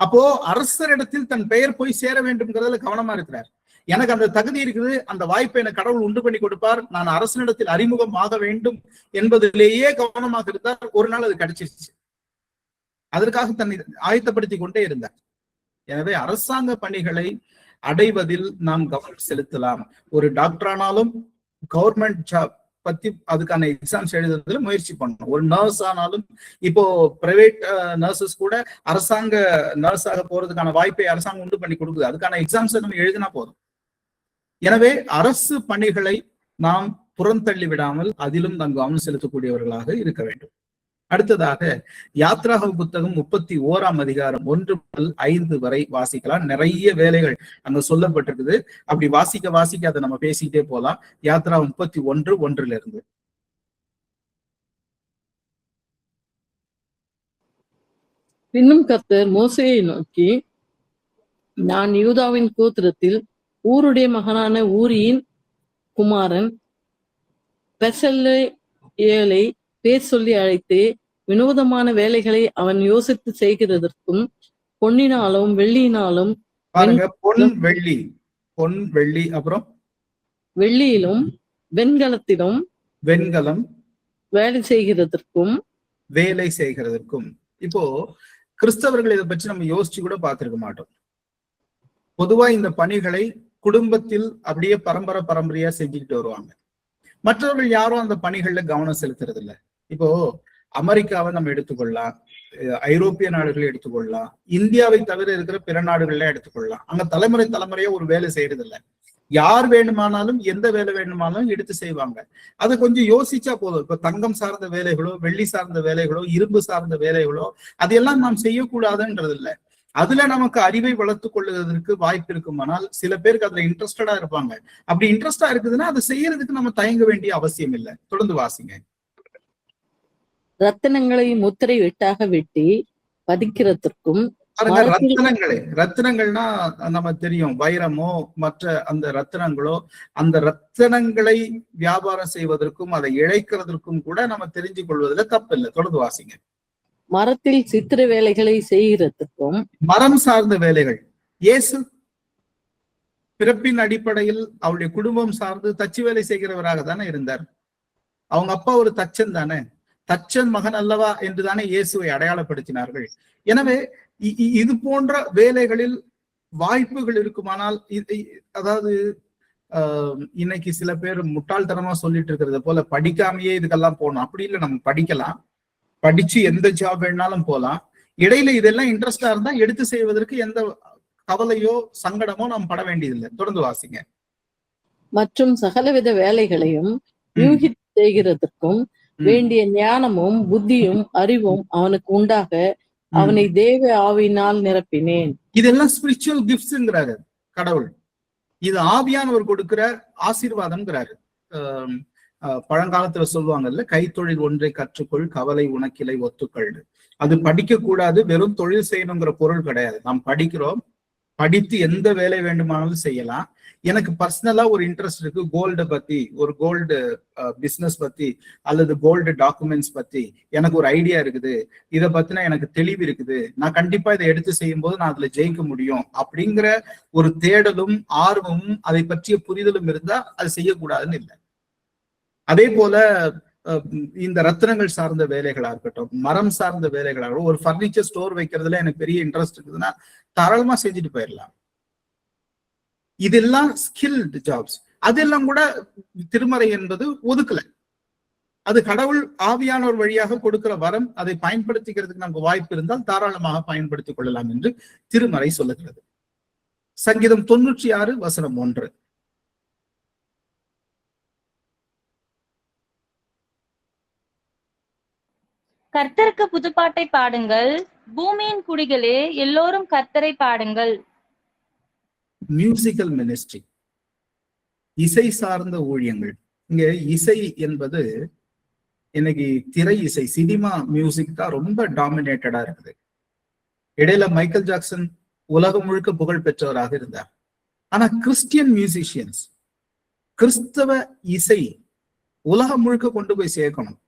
அப்போ அரசரிடத்தில் தன் பெயர் போய் சேர வேண்டும்ங்கிறதுல கவனமா இருக்கிறார். எனக்கு அந்த தகுதி இருக்குது, அந்த வாய்ப்பை எனக்கு கடவுள் உண்டு பண்ணி கொடுப்பார், நான் அரசனிடத்தில் அறிமுகம் ஆக வேண்டும் என்பதிலேயே கவனமாக இருந்தார். ஒரு நாள் அது கிடைச்சிருச்சு. அதற்காக தன்னை ஆயத்தப்படுத்தி கொண்டே இருந்தார். எனவே அரசாங்க பணிகளை அடைவதில் நாம் கவனம் செலுத்தலாம். ஒரு டாக்டர் ஆனாலும் கவர்மெண்ட் ஜாப் பத்தி அதுக்கான எக்ஸாம்ஸ் எழுதுறதுல முயற்சி பண்ணணும். ஒரு நர்ஸ் ஆனாலும், இப்போ பிரைவேட் நர்சஸ் கூட அரசாங்க நர்ஸாக போறதுக்கான வாய்ப்பை அரசாங்கம் உண்டு பண்ணி கொடுக்குது. அதுக்கான எக்ஸாம்ஸ் நம்ம எழுதினா போதும். எனவே அரசு பணிகளை நாம் புறந்தள்ளி விடாமல் அதிலும் நாம் கவனம் செலுத்தக்கூடியவர்களாக இருக்க வேண்டும். அடுத்ததாக யாத்ராகம புத்தகம் 31ஆம் அதிகாரம் 1 முதல் 5 வரை வாசிக்கலாம். நிறைய வேலைகள் அங்க சொல்லப்பட்டிருக்குது. அப்படி வாசிக்க வாசிக்க அதை நம்ம பேசிக்கிட்டே போலாம். யாத்ராகமம் 31:1 பின்னும் கர்த்தர் மோசேயை நோக்கி, நான் யூதாவின் கோத்திரத்தில் ஊருடைய மகனான ஊரியின் குமாரன் பெசல்லேலை பேர் சொல்லி அழைத்து வினோதமான வேலைகளை அவன் யோசித்து செய்கிறதற்கும் பொன்னினாலும் வெள்ளியினாலும் பொன் வெள்ளி அப்புறம் வெள்ளியிலும் வெண்கலம் வேலை செய்கிறதற்கும். இப்போ கிறிஸ்தவர்கள் இதை பற்றி நம்ம யோசிச்சு கூட பார்த்திருக்க மாட்டோம். பொதுவா இந்த பணிகளை குடும்பத்தில் அப்படியே பரம்பரையா செஞ்சுக்கிட்டு வருவாங்க. மற்றவர்கள் யாரும் அந்த பணிகள்ல கவனம் செலுத்துறது இல்லை. இப்போ அமெரிக்காவை நம்ம எடுத்துக்கொள்ளலாம், ஐரோப்பிய நாடுகளை எடுத்துக்கொள்ளலாம், இந்தியாவை தவிர இருக்கிற பிற நாடுகள்ல எடுத்துக்கொள்ளலாம். அங்க தலைமுறையா ஒரு வேலை செய்யறது இல்லை. யார் வேணுமானாலும் எந்த வேலை வேணுமானாலும் எடுத்து செய்வாங்க. அதை கொஞ்சம் யோசிச்சா போதும். இப்ப தங்கம் சார்ந்த வேலைகளோ, வெள்ளி சார்ந்த வேலைகளோ, இரும்பு சார்ந்த வேலைகளோ அதையெல்லாம் நாம் செய்யக்கூடாதுன்றது இல்லை. அதுல நமக்கு அறிவை வளர்த்து கொள்ளுவதற்கு வாய்ப்பு இருக்குமானால் சில பேருக்கு அதுல இன்ட்ரெஸ்டடா இருப்பாங்க. அப்படி இன்ட்ரெஸ்டா இருக்குதுன்னா அதை செய்யறதுக்கு நம்ம தயங்க வேண்டிய அவசியம் இல்லை. தொடர்ந்து வாசிங்க. ரத்தினங்களை முத்திரை வெட்டாக வெட்டி பதிக்கிறதற்கும். ரத்தினங்கள்னா நம்ம தெரியும், வைரமோ மற்ற அந்த ரத்தினங்களோ, அந்த ரத்தினங்களை வியாபாரம் செய்வதற்கும் அதை இழைக்கிறதற்கும் கூட நம்ம தெரிஞ்சு கொள்வதில்லை, தப்பு இல்லை. தொடர்ந்து வாசிங்க. மரத்தில் சித்திர வேலைகளை செய்கிறதுக்கும். மரம் சார்ந்த வேலைகள். இயேசு பிறப்பின் அடிப்படையில் அவருடைய குடும்பம் சார்ந்து தச்சு வேலை செய்கிறவராக தானே இருந்தார். அவங்க அப்பா ஒரு தச்சன் தானே, தச்சன் மகன் அல்லவா என்று தானே இயேசுவை அடையாளப்படுத்தினார்கள். எனவே இது போன்ற வேலைகளில் வாய்ப்புகள் இருக்குமானால், அதாவது இன்னைக்கு சில பேர் முட்டாள்தனமா சொல்லிட்டு இருக்கிறது போல படிக்காமையே இதுக்கெல்லாம் போகணும், அப்படி இல்லை. நம்ம படிக்கலாம், படிச்சு எந்த ஜாப் வேணாலும் போகலாம். இடையில இதெல்லாம் இன்ட்ரெஸ்டா இருந்தா எடுத்து செய்வதற்கு எந்த கவலையோ சங்கடமோ நாம் பட வேண்டியதில்லை. தொடர்ந்து வாசிங்க. மற்றும் சகலவித வேலைகளையும் ம், யூகித்து செய்கிறதற்கும் ம், வேண்டிய ஞானமும் புத்தியும் அறிவும் அவனுக்கு உண்டாக ம். அவனை தேவ ஆவியினால் நிரப்பினேன். இதெல்லாம் ஸ்பிரிச்சுவல் கிஃப்ட்ஸ்ங்கிறாரு கடவுள். இது ஆவியானவர் கொடுக்கிற ஆசீர்வாதம்ங்கிறாரு. பழங்காலத்துல சொல்லுவாங்கல்ல, கைத்தொழில் ஒன்றை கற்றுக்கொள், கவலை உனக்கிளை ஒத்துக்கள். அது படிக்க கூடாது, வெறும் தொழில் செய்யணுங்கிற பொருள் கிடையாது. நாம் படிக்கிறோம், படித்து எந்த வேலை வேண்டுமானாலும் செய்யலாம். எனக்கு பர்சனலா ஒரு இன்ட்ரெஸ்ட் இருக்கு கோல்டு பத்தி, ஒரு கோல்டு பிசினஸ் பத்தி அல்லது கோல்டு டாக்குமெண்ட்ஸ் பத்தி எனக்கு ஒரு ஐடியா இருக்குது, இதை பத்தின எனக்கு தெளிவு இருக்குது, நான் கண்டிப்பா இதை எடுத்து செய்யும் போது நான் அதுல ஜெயிக்க முடியும் அப்படிங்கிற ஒரு தேடலும் ஆர்வமும் அதை பற்றிய புரிதலும் இருந்தா அது செய்யக்கூடாதுன்னு இல்லை. அதே போல இந்த ரத்தினங்கள் சார்ந்த வேலைகளா இருக்கட்டும், மரம் சார்ந்த வேலைகளா இருக்கட்டும், ஒரு பர்னிச்சர் ஸ்டோர் வைக்கிறதுல எனக்கு பெரிய இன்ட்ரெஸ்ட் இருக்குதுன்னா தாராளமா செஞ்சுட்டு போயிடலாம். இதெல்லாம் ஸ்கில்டு ஜாப்ஸ். அதெல்லாம் கூட திருமறை என்பது ஒதுக்கல. அது கடவுள் ஆவியானவர் வழியாக கொடுக்கிற வரம். அதை பயன்படுத்திக்கிறதுக்கு நமக்கு வாய்ப்பு இருந்தால் தாராளமாக பயன்படுத்திக் கொள்ளலாம் என்று திருமறை சொல்லுகிறது. சங்கீதம் 96 வசனம் 1. கர்த்தருக்கு புதுப்பாட்டை பாடுங்கள், பூமியின் குடிகளே எல்லோரும் கர்த்தரை பாடுங்கள். மியூசிக்கல் மினிஸ்ட்ரி, இசை சார்ந்த ஊழியங்கள். இங்க இசை என்பது இன்னைக்கு திரை இசை, சினிமா மியூசிக் தான் ரொம்ப டாமினேட்டடா இருக்குது. இடையில மைக்கேல் ஜாக்சன் உலகம் முழுக்க புகழ் பெற்றவராக இருந்தார். ஆனா கிறிஸ்டியன் மியூசிஷியன்ஸ், கிறிஸ்தவ இசை உலகம் முழுக்க கொண்டு போய் சேர்க்கணும்.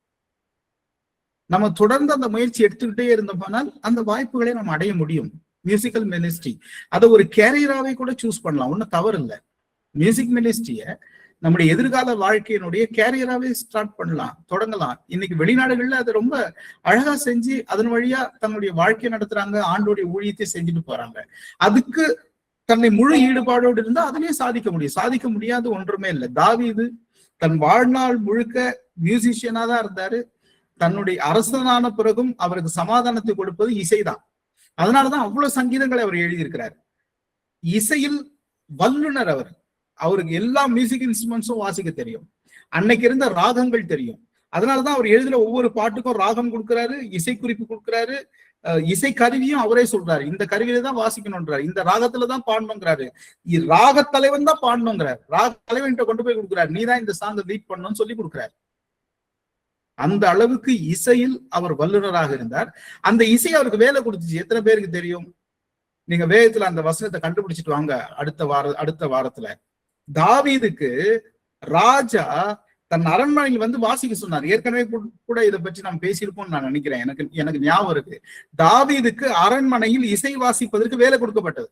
நம்ம தொடர்ந்து அந்த முயற்சி எடுத்துக்கிட்டே இருந்தோம்னால் அந்த வாய்ப்புகளை நம்ம அடைய முடியும். மியூசிக்கல் மினிஸ்ட்ரி அதை ஒரு கேரியராவே கூட சூஸ் பண்ணலாம், ஒன்னும் தவறு இல்லை. மியூசிக் மினிஸ்ட்ரிய நம்முடைய எதிர்கால வாழ்க்கையினுடைய கேரியராவே ஸ்டார்ட் பண்ணலாம், தொடங்கலாம். இன்னைக்கு வெளிநாடுகள்ல அதை ரொம்ப அழகா செஞ்சு அதன் வழியா தன்னுடைய வாழ்க்கையை நடத்துறாங்க, ஆண்டோடைய ஊழியத்தை செஞ்சுட்டு போறாங்க. அதுக்கு தன்னை முழு ஈடுபாடோடு இருந்தா அதுலயே சாதிக்க முடியும். சாதிக்க முடியாது ஒன்றுமே இல்லை. தாவீது தன் வாழ்நாள் முழுக்க மியூசிஷியனா தான் இருந்தாரு. தன்னுடைய அரசனான பிறகும் அவருக்கு சமாதானத்தை கொடுப்பது இசைதான். அதனாலதான் அவ்வளவு சங்கீதங்களை அவர் எழுதியிருக்கிறார். இசையில் வல்லுனர் அவர். அவருக்கு எல்லா மியூசிக் இன்ஸ்ட்ருமெண்ட்ஸும் வாசிக்க தெரியும், அன்னைக்கு இருந்த ராகங்கள் தெரியும். அதனாலதான் அவர் எழுதுற ஒவ்வொரு பாட்டுக்கும் ராகம் கொடுக்கிறாரு, இசை குறிப்பு கொடுக்கிறாரு, இசை கருவியும் அவரே சொல்றாரு, இந்த கருவியில தான் வாசிக்கணும்ன்றாரு, இந்த ராகத்துலதான் பாடணுங்கிறாரு, ராக தலைவன் தான் பாடணுங்கிறாரு, ராக தலைவன் கொண்டு போய் கொடுக்குறாரு, நீதான் இந்த சாங்கை லீட் பண்ணணும்னு சொல்லி கொடுக்குறாரு. அந்த அளவுக்கு இசையில் அவர் வல்லுநராக இருந்தார். அந்த இசை அவருக்கு வேலை கொடுத்துச்சு. எத்தனை பேருக்கு தெரியும்? நீங்க வேதத்துல அந்த வசனத்தை கண்டுபிடிச்சிட்டு வாங்க. அடுத்த வாரத்துல தாவீதுக்கு ராஜா தன் அரண்மனையில் வந்து வாசிக்க சொன்னார். ஏற்கனவே கூட இதை பற்றி நாம் பேசியிருப்போம்னு நான் நினைக்கிறேன். எனக்கு ஞாபகம் இருக்கு. தாவீதுக்கு அரண்மனையில் இசை வாசிப்பதற்கு வேலை கொடுக்கப்பட்டது.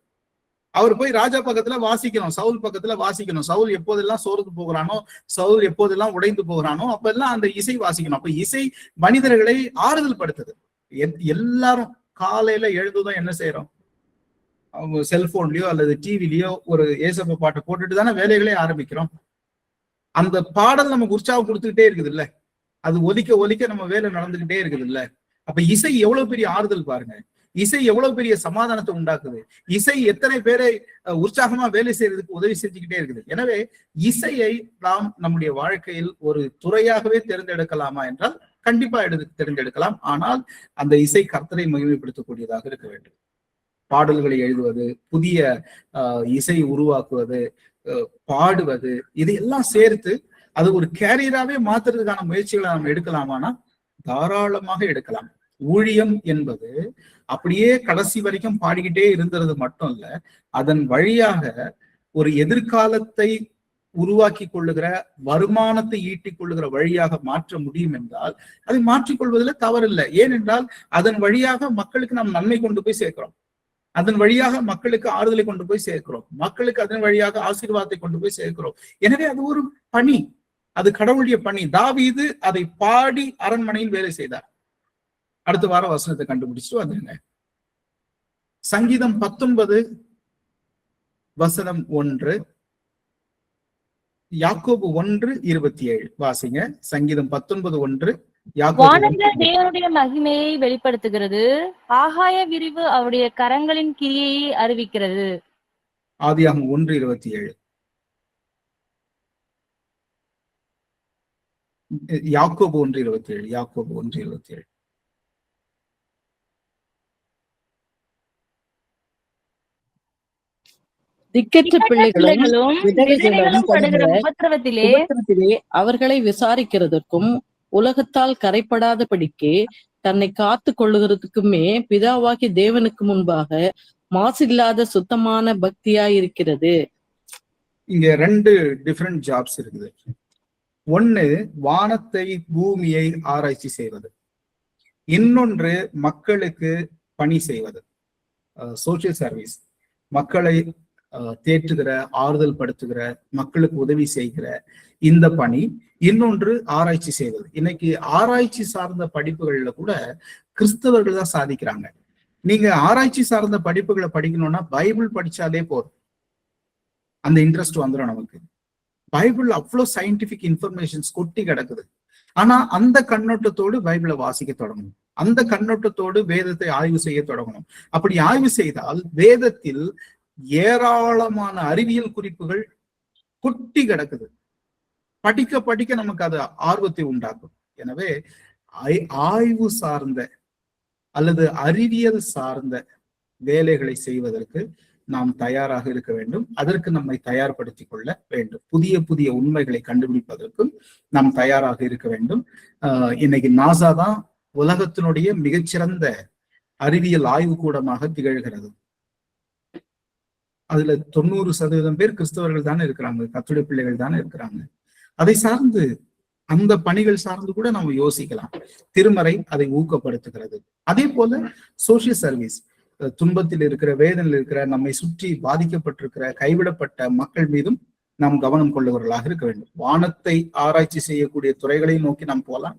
அவர் போய் ராஜா பக்கத்துல வாசிக்கணும், சவுல் பக்கத்துல வாசிக்கணும். சவுல் எப்போதெல்லாம் சோர்ந்து போகிறானோ, சவுல் எப்போதெல்லாம் உடைந்து போகிறானோ அப்பெல்லாம் அந்த இசை வாசிக்கணும். அப்ப இசை மனிதர்களை ஆறுதல் படுத்துது. எல்லாரும் காலையில எழுதுதான் என்ன செய்யறோம்? அவங்க செல்போன்லயோ அல்லது டிவிலயோ ஒரு ஏசப்ப பாட்டை போட்டுட்டு தானே வேலைகளே ஆரம்பிக்கிறோம். அந்த பாடல் நமக்கு உற்சாகம் கொடுத்துக்கிட்டே இருக்குது இல்ல, அது ஒலிக்க ஒலிக்க நம்ம வேலை நடந்துகிட்டே இருக்குது இல்ல. அப்ப இசை எவ்வளவு பெரிய ஆறுதல் பாருங்க, இசை எவ்வளவு பெரிய சமாதானத்தை உண்டாக்குது, இசை எத்தனை பேரை உற்சாகமா வேலை செய்யறதுக்கு உதவி செஞ்சுக்கிட்டே இருக்குது. எனவே இசையை நாம் நம்முடைய வாழ்க்கையில் ஒரு துறையாகவே தேர்ந்தெடுக்கலாமா என்றால் கண்டிப்பா தேர்ந்தெடுக்கலாம். ஆனால் அந்த இசை கர்த்தரை மகிமைப்படுத்தக்கூடியதாக இருக்க வேண்டும். பாடல்களை எழுதுவது, புதிய இசை உருவாக்குவது, பாடுவது, இதையெல்லாம் சேர்த்து அது ஒரு கேரியராகவே மாத்துறதுக்கான முயற்சிகளை நாம் எடுக்கலாமானா தாராளமாக எடுக்கலாம். ஊழியம் என்பது அப்படியே கடைசி வரைக்கும் பாடிக்கிட்டே இருந்தது மட்டும் இல்ல, அதன் வழியாக ஒரு எதிர்காலத்தை உருவாக்கி கொள்ளுகிற, வருமானத்தை ஈட்டிக் கொள்ளுகிற வழியாக மாற்ற முடியும் என்றால் அதை மாற்றிக்கொள்வதில் தவறில்லை. ஏனென்றால் அதன் வழியாக மக்களுக்கு நாம் நன்மை கொண்டு போய் சேர்க்கிறோம், அதன் வழியாக மக்களுக்கு ஆறுதலை கொண்டு போய் சேர்க்கிறோம், மக்களுக்கு அதன் வழியாக ஆசீர்வாதத்தை கொண்டு போய் சேர்க்கிறோம். எனவே அது ஒரு பணி, அது கடவுளுடைய பணி. தாவீது அதை பாடி அரண்மனையில் வேலை செய்தார். அடுத்த வாரம் வசனத்தை கண்டுபிடிச்சிட்டு வந்துருங்க. சங்கீதம் 19 வசனம் 1, யாக்கோபு 1:27 வாசிங்க. சங்கீதம் 19:1. வானங்கள் தேவனுடைய மகிமையை வெளிப்படுத்துகிறது, ஆகாய விரிவு அவருடைய கரங்களின் கிரியையை அறிவிக்கிறது. ஆதியாகமம் 1:27. யாக்கோபு 1:27. யாக்கோபு 1:27. திக்கற்ற பிள்ளைகளும் விதவைகளும் படுகிற படுகிற உபத்திரவத்திலே உபத்திரத்திலே அவர்களை விசாரிக்கிறதற்கும் உலகத்தால் கரைப்படாதபடிக்கு தன்னை காத்து கொள்ளுகிறதுக்குமே பிதாவாகி தேவனுக்கு முன்பாக மாசில்லாத சுத்தமான பக்தியாயிருக்கிறது. இங்க 2 டிஃபரெண்ட் ஜாப்ஸ் இருக்குது. ஒண்ணு வானத்தை பூமியை ஆராய்ச்சி செய்வது, இன்னொன்று மக்களுக்கு பணி செய்வது, சோசியல் சர்வீஸ், மக்களை தேற்றுகிற, ஆறுதல் படுத்துகிற, மக்களுக்கு உதவி செய்கிற இந்த பணி. இன்னொன்று ஆராய்ச்சி செய்வது. இன்னைக்கு ஆராய்ச்சி சார்ந்த படிப்புகள்ல கூட கிறிஸ்தவர்கள் தான் சாதிக்கிறாங்க. நீங்க ஆராய்ச்சி சார்ந்த படிப்புகளை படிக்கணும்னா பைபிள் படிச்சாலே போதும், அந்த இன்ட்ரெஸ்ட் வந்துடும் நமக்கு. பைபிள் அவ்வளவு சயின்டிபிக் இன்ஃபர்மேஷன்ஸ் கொட்டி கிடக்குது. ஆனா அந்த கண்ணோட்டத்தோடு பைபிளை வாசிக்க தொடங்கணும், அந்த கண்ணோட்டத்தோடு வேதத்தை ஆய்வு செய்ய தொடங்கணும். அப்படி ஆய்வு செய்தால் வேதத்தில் ஏராளமான அறிவியல் குறிப்புகள் கொட்டி கிடக்குது. படிக்க படிக்க நமக்கு அது ஆர்வத்தை உண்டாக்கும். எனவே ஆய்வு சார்ந்த அல்லது அறிவியல் சார்ந்த வேலைகளை செய்வதற்கு நாம் தயாராக இருக்க வேண்டும். அதற்கு நம்மை தயார்படுத்திக் கொள்ள வேண்டும். புதிய புதிய உண்மைகளை கண்டுபிடிப்பதற்கும் நாம் தயாராக இருக்க வேண்டும். இன்னைக்கு நாசா தான் உலகத்தினுடைய மிகச்சிறந்த அறிவியல் ஆய்வு கூடமாக திகழ்கிறது. அதுல 90% பேர் கிறிஸ்தவர்கள் தானே இருக்கிறாங்க, கர்த்தருடைய பிள்ளைகள் தானே இருக்கிறாங்க. அதை சார்ந்து, அந்த பணிகள் சார்ந்து கூட நம்ம யோசிக்கலாம். திருமறை அதை ஊக்கப்படுத்துகிறது. அதே போல சோசியல் சர்வீஸ், துன்பத்தில் இருக்கிற, வேதனையில் இருக்கிற, நம்மை சுற்றி பாதிக்கப்பட்டிருக்கிற, கைவிடப்பட்ட மக்கள் மீதும் நாம் கவனம் கொள்ளுவர்களாக இருக்க வேண்டும். வானத்தை ஆராய்ச்சி செய்யக்கூடிய துறைகளை நோக்கி நாம் போகலாம்.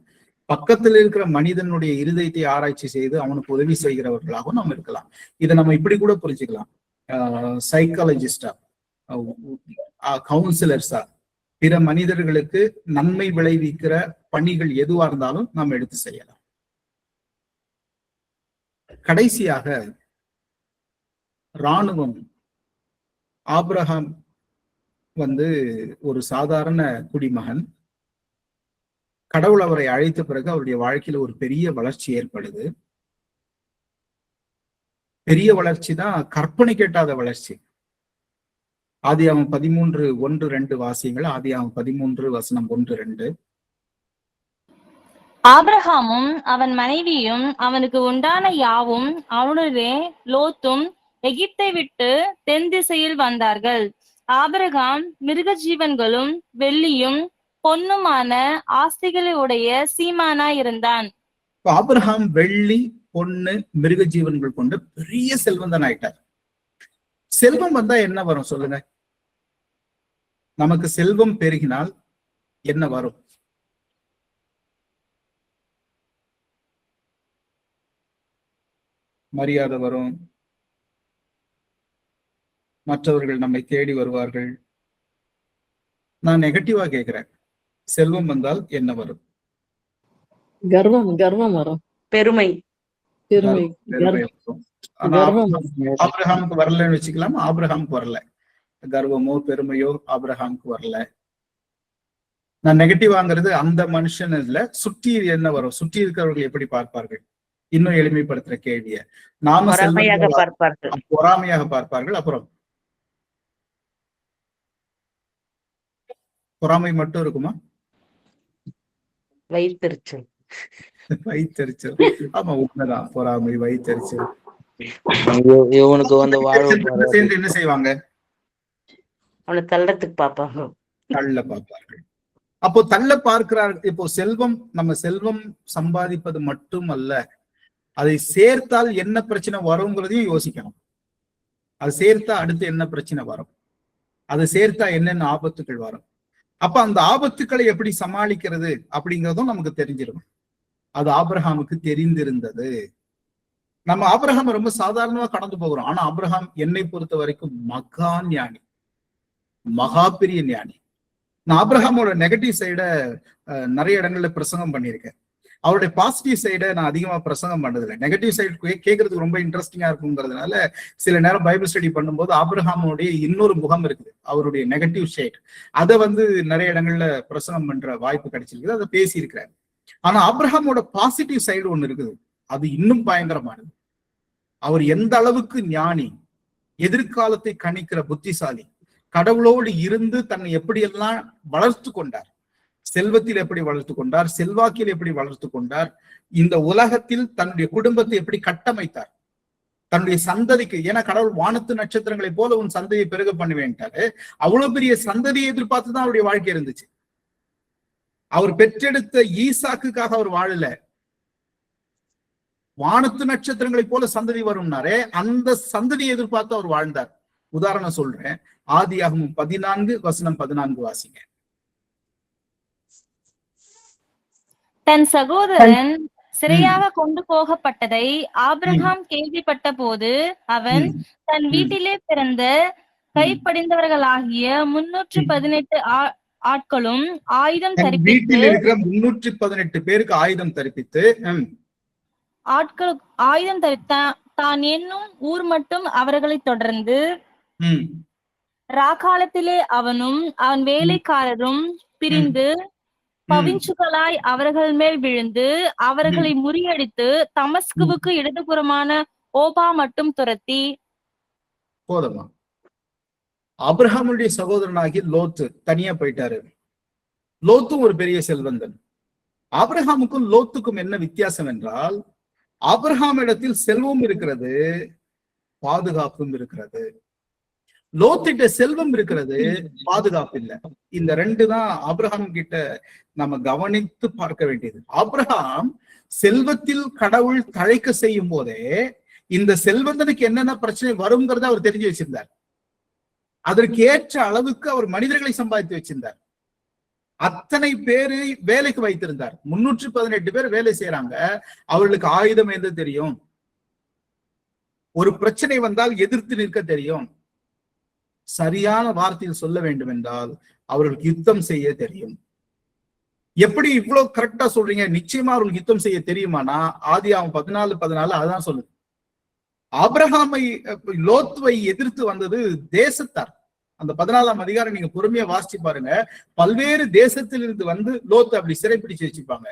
பக்கத்தில் இருக்கிற மனிதனுடைய இருதயத்தை ஆராய்ச்சி செய்து அவனுக்கு உதவி செய்கிறவர்களாகவும் நாம் இருக்கலாம். இதை நம்ம இப்படி கூட புரிஞ்சுக்கலாம். சைக்காலஜிஸ்டா, கவுன்சிலர்ஸா, பிற மனிதர்களுக்கு நன்மை விளைவிக்கிற பணிகள் எதுவா இருந்தாலும் நாம் எடுத்து செய்யலாம். கடைசியாக இராணுவம். ஆபிரகாம் ஒரு சாதாரண குடிமகன். கடவுள் அவரை அழைத்த பிறகு அவருடைய வாழ்க்கையில ஒரு பெரிய வளர்ச்சி ஏற்படுது. பெரிய வளர்ச்சி தான், கற்பனை கேட்டாத வளர்ச்சி. ஆதியாகமம் 13:1-2 வாசியங்கள். ஆதியாகமம் 13:1-2. ஆபிரகாமும் அவன் மனைவியும் அவனுக்கு உண்டான யாவும் அவனுடைய லோத்தும் எகிப்தை விட்டு தென் திசையில் வந்தார்கள். ஆபிரகாம் மிருக ஜீவன்களும் வெள்ளியும் பொன்னுமான ஆஸ்திகளுடைய சீமானாய் இருந்தான். ஆபிரகாம் வெள்ளி, பொண்ணு, மிருக ஜீவன்கள் கொண்டு பெரிய செல்வந்தன் ஆயிட்டார். செல்வம் வந்தா என்ன வரும் சொல்லுங்க? நமக்கு செல்வம் பெருகினால் என்ன வரும்? மரியாதை வரும், மற்றவர்கள் நம்மை தேடி வருவார்கள். நான் நெகட்டிவா கேட்கிறேன். செல்வம் வந்தால் என்ன வரும்? கர்வம் கர்வம் வரும். பெருமை. பெருமை. ஆபிரகாமுக்கு வரலன்னு வச்சுக்கலாம். ஆபிரகாமுக்கு வரல. கர்வமோ பெருமையோ ஆபிரகாமுக்கு வரல. நான் நெகட்டிவாங்கிறது அந்த மனுஷன் இல்ல, சுற்றி என்ன வரும், சுற்றி இருக்கிறவர்கள் எப்படி பார்ப்பார்கள்? இன்னும் எளிமைப்படுத்துற கேள்விய நாம பொறாமையாக பார்ப்பார்கள். அப்புறம் பொறாமை மட்டும் இருக்குமா? வைத்தறிச்சல். வைத்தறிச்சல். ஆமா, உண்மைதான். பொறாமை, வைத்தறிச்சல். இவனுக்கு சேர்ந்து என்ன செய்வாங்க? அவனை தள்ளத்துக்கு பார்ப்பாங்க, தள்ள பார்ப்பார்கள். அப்போ தள்ள பார்க்கிறார்கள். இப்போ செல்வம், நம்ம செல்வம் சம்பாதிப்பது மட்டும் அல்ல, அதை சேர்த்தால் என்ன பிரச்சனை வருங்கிறதையும் யோசிக்கணும். அது சேர்த்தா அடுத்து என்ன பிரச்சனை வரும், அதை சேர்த்தா என்னென்ன ஆபத்துக்கள் வரும். அப்ப அந்த ஆபத்துக்களை எப்படி சமாளிக்கிறது அப்படிங்கிறதும் நமக்கு தெரிஞ்சிடும். அது ஆபிரகாமுக்கு தெரிந்திருந்தது. நம்ம ஆபிரகாம் ரொம்ப சாதாரணமா கடந்து போகிறோம். ஆனா ஆபிரகாம் என்னை பொறுத்த வரைக்கும் மகா ஞானி, மகா பெரிய ஞானி. நான் ஆபிரகாமோட நெகட்டிவ் சைட நிறைய இடங்கள்ல பிரசங்கம் பண்ணியிருக்கேன். அவருடைய பாசிட்டிவ் சைடை நான் அதிகமா பிரசங்கம் பண்ணதில்லை. நெகட்டிவ் சைடு கேட்கறதுக்கு ரொம்ப இன்ட்ரெஸ்டிங்கா இருக்குங்கிறதுனால சில நேரம் பைபிள் ஸ்டடி பண்ணும்போது ஆபிரகாமுடைய இன்னொரு முகம் இருக்குது, அவருடைய நெகட்டிவ் சைடு. அதை நிறைய இடங்கள்ல பிரசங்கம் பண்ற வாய்ப்பு கிடைச்சிருக்குது, அதை பேசியிருக்கிறாரு. ஆனா ஆபிரகாமோட பாசிட்டிவ் சைடு ஒண்ணு இருக்குது, அது இன்னும் பயங்கரமானது. அவர் எந்த அளவுக்கு ஞானி, எதிர்காலத்தை கணிக்கிற புத்திசாலி, கடவுளோடு இருந்து தன்னை எப்படியெல்லாம் வளர்த்து கொண்டார், செல்வத்தில் எப்படி வளர்த்து கொண்டார், செல்வாக்கில் எப்படி வளர்த்து கொண்டார், இந்த உலகத்தில் தன்னுடைய குடும்பத்தை எப்படி கட்டமைத்தார், தன்னுடைய சந்ததிக்கு. ஏன்னா கடவுள் வானத்து நட்சத்திரங்களை போல உன் சந்ததியை பெருக பண்ணுவேன்ட்டாரு. அவ்வளவு பெரிய சந்ததியை எதிர்பார்த்துதான் அவருடைய வாழ்க்கை இருந்துச்சு. அவர் பெற்றெடுத்த ஈசாக்குக்காக அவர் வாழல, வானத்து நட்சத்திரங்களை போல சந்ததி வரும்னாரே, அந்த சந்ததியை எதிர்பார்த்து அவர் வாழ்ந்தார். உதாரணம் சொல்றேன், ஆதியாகமம் 14:14 வாசிங்க. தன் சகோதரன் சிறையாக கொண்டு போகப்பட்டதை ஆபிரகாம் கேள்விப்பட்ட போது அவன் தன் வீட்டிலே பிறந்த கைப்படிந்தவர்களாகிய 318 ஆட்களும் ஆயுதம் தரிப்பித்து, வீட்டில் இருக்கிற 318 பேருக்கு ஆயுதம் தரிப்பித்து ஆயுதம் தான் என்னும் ஊர் மட்டும் அவர்களை தொடர்ந்து ராக்காலத்திலே அவனும் அவன் வேலைக்காரரும் பிரிந்து பவிஞ்சுகளாய் அவர்கள் மேல் விழுந்து அவர்களை முறியடித்து தமஸ்குவுக்கு இடதுபுறமான ஓபா மட்டும் துரத்தி. போதுமா? ஆபிரகாமுடைய சகோதரனாகி லோத்து தனியா போயிட்டாரு. லோத்தும் ஒரு பெரிய செல்வந்தன். ஆபிரகாமுக்கும் லோத்துக்கும் என்ன வித்தியாசம் என்றால், ஆபிரகாம் இடத்தில் செல்வம் இருக்கிறது, பாதுகாப்பும் இருக்கிறது. லோத்திட்ட செல்வம் இருக்கிறது, பாதுகாப்பு இல்லை. இந்த ரெண்டு தான் ஆபிரகாம் கிட்ட நம்ம கவனித்து பார்க்க வேண்டியது. ஆபிரகாம் செல்வத்தில் கடவுள் தழைக்க செய்யும் போதே இந்த செல்வந்தனுக்கு என்னென்ன பிரச்சனை வருங்கிறத அவர் தெரிஞ்சு வச்சிருந்தார். அதற்கு ஏற்ற அளவுக்கு அவர் மனிதர்களை சம்பாதித்து வச்சிருந்தார். அத்தனை பேரு வேலைக்கு வைத்திருந்தார். 318 பேர் வேலை செய்யறாங்க. அவர்களுக்கு ஆயுதம் எது தெரியும், ஒரு பிரச்சனை வந்தால் எதிர்த்து நிற்க தெரியும், சரியான வார்த்தையில் சொல்ல வேண்டும் என்றால் அவர்களுக்கு யுத்தம் செய்ய தெரியும். எப்படி இவ்வளவு கரெக்டா சொல்றீங்க? நிச்சயமா அவர்களுக்கு யுத்தம் செய்ய தெரியுமானா ஆதியாகமம் 14:14 அதான் சொல்லுது. ஆபிரகாமை லோத்துவை எதிர்த்து வந்தது தேசத்தார். அந்த 14ஆம் அதிகாரம் நீங்க பொறுமையா வாசிச்சு பாருங்க. பல்வேறு தேசத்திலிருந்து லோத்து அப்படி சிறைப்பிடிச்சு வச்சுப்பாங்க.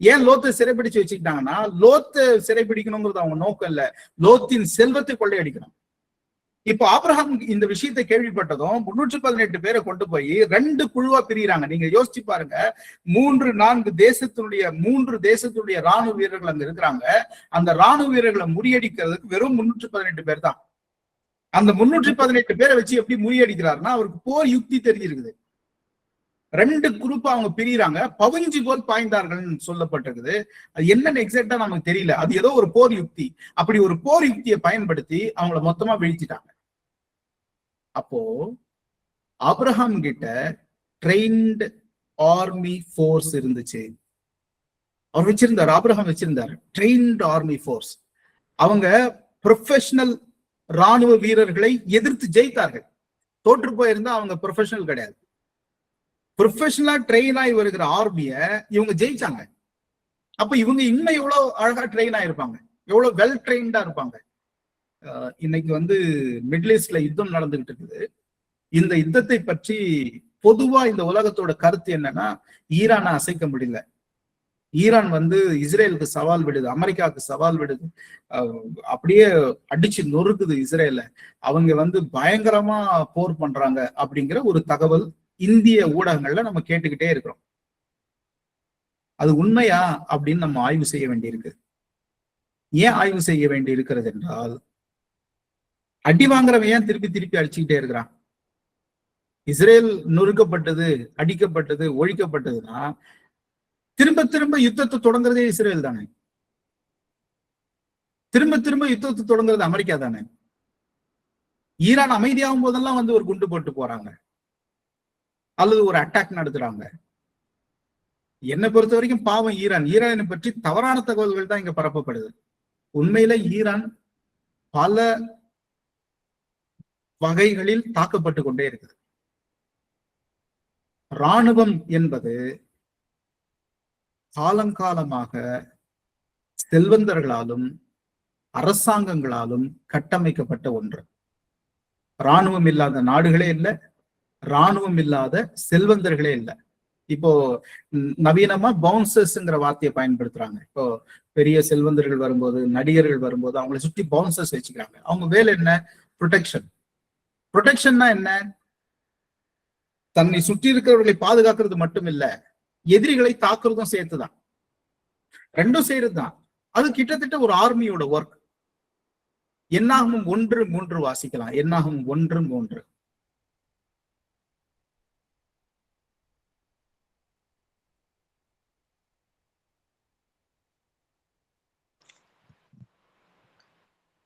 ஏன் லோத்தை சிறைப்பிடிச்சு வச்சுக்கிட்டாங்கன்னா, லோத்தை சிறைப்பிடிக்கணுங்கிறது அவங்க நோக்கம் இல்ல, லோத்தின் செல்வத்தை கொள்ளையடிக்கணும். இப்போ ஆபிரகாம் இந்த விஷயத்தை கேள்விப்பட்டதும் 318 பேரை கொண்டு போய் 2 குழுவா பிரிகிறாங்க. நீங்க யோசிச்சு பாருங்க, 3-4 தேசத்துடைய ராணுவ வீரர்கள் அங்க இருக்கிறாங்க. அந்த ராணுவ வீரர்களை முறியடிக்கிறதுக்கு வெறும் 318 பேர் தான். அந்த 318 பேரை வச்சு எப்படி முறியடிக்கிறாருன்னா, அவருக்கு போர் யுக்தி தெரிஞ்சிருக்குது. 2 குரூப்பா அவங்க பிரிகிறாங்க. பவிஞ்சு போல் பாய்ந்தார்கள் சொல்லப்பட்டிருக்குது. அது என்னன்னு எக்ஸாக்டா நமக்கு தெரியல. அது ஏதோ ஒரு போர் யுக்தி. அப்படி ஒரு போர் யுக்தியை பயன்படுத்தி அவங்கள மொத்தமா வீழ்த்திட்டாங்க. அப்போ ஆபிரகாம் கிட்ட ட்ரெயின்டு ஆர்மி ஃபோர்ஸ் இருந்துச்சு. அவர் வச்சிருந்தார், ஆபிரகாம் வச்சிருந்தார் ட்ரெயின்டு ஆர்மி ஃபோர்ஸ். அவங்க ப்ரொஃபஷனல் ராணுவ வீரர்களை எதிர்த்து ஜெயித்தார்கள். தோற்று போயிருந்தா அவங்க ப்ரொஃபஷனல் கிடையாது. ப்ரொஃபஷனலா ட்ரெயின் ஆகி வருகிற ஆர்மிய இவங்க ஜெயிச்சாங்க. அப்ப இவங்க இன்னும் எவ்வளவு அழகா ட்ரெயின் ஆயிருப்பாங்க, எவ்வளவு வெல் ட்ரெயின்டா இருப்பாங்க. இன்னைக்கு மிடில் ஈஸ்ட்ல யுத்தம் நடந்துகிட்டு இருக்குது. இந்த யுத்தத்தை பற்றி பொதுவா இந்த உலகத்தோட கருத்து என்னன்னா, ஈரானை அசைக்க முடியல. ஈரான் இஸ்ரேலுக்கு சவால் விடுது, அமெரிக்காவுக்கு சவால் விடுது, அப்படியே அடிச்சு நொறுக்குது இஸ்ரேல. அவங்க பயங்கரமா போர் பண்றாங்க அப்படிங்கிற ஒரு தகவல் இந்திய ஊடகங்கள்ல நம்ம கேட்டுக்கிட்டே இருக்கிறோம். அது உண்மையா அப்படின்னு நம்ம ஆய்வு செய்ய வேண்டியிருக்கு. ஏன் ஆய்வு செய்ய வேண்டி இருக்கிறது என்றால், அடி வாங்குறவன் ஏன் திருப்பி திருப்பி அடிச்சுக்கிட்டே இருக்கிறான்? இஸ்ரேல் நொறுக்கப்பட்டது, அடிக்கப்பட்டது, ஒழிக்கப்பட்டதுன்னா திரும்ப திரும்ப யுத்தத்தை தொடங்குறதே இஸ்ரேல் தானே. திரும்ப திரும்ப யுத்தத்தை தொடங்குறது அமெரிக்கா தானே. ஈரான் அமைதியாகும் போதெல்லாம் ஒரு குண்டு போட்டு போறாங்க அல்லது ஒரு அட்டாக் நடத்துறாங்க. என்னை பொறுத்த வரைக்கும் பாவம் ஈரானை பற்றி தவறான தகவல்கள் தான் இங்க பரப்பப்படுது. உண்மையில ஈரான் பல வகைகளில் தாக்கப்பட்டு கொண்டே இருக்குது. இராணுவம் என்பது காலங்காலமாக செல்வந்தர்களாலும் அரசாங்கங்களாலும் கட்டமைக்கப்பட்ட ஒன்று. இராணுவம் இல்லாத நாடுகளே இல்லை, இராணுவம் இல்லாத செல்வந்தர்களே இல்லை. இப்போ நவீனமா பவுன்சர்ஸ்ங்கிற வார்த்தையை பயன்படுத்துறாங்க. இப்போ பெரிய செல்வந்தர்கள் வரும்போது, நடிகர்கள் வரும்போது அவங்களை சுற்றி பவுன்சர்ஸ் வச்சுக்கிறாங்க. அவங்க வேலை என்ன? ப்ரொடெக்ஷன். ப்ரொடெக்ஷன்னா என்ன? தன்னை சுற்றி இருக்கிறவர்களை பாதுகாக்கிறது மட்டும் இல்ல, எதிரிகளை தாக்குறதும் சேர்த்துதான். ரெண்டும் செய்யறதுதான். அது கிட்டத்தட்ட ஒரு ஆர்மியோட ஒர்க். என்னாகும் 1:3 வாசிக்கலாம். என்னாகும் 1:3.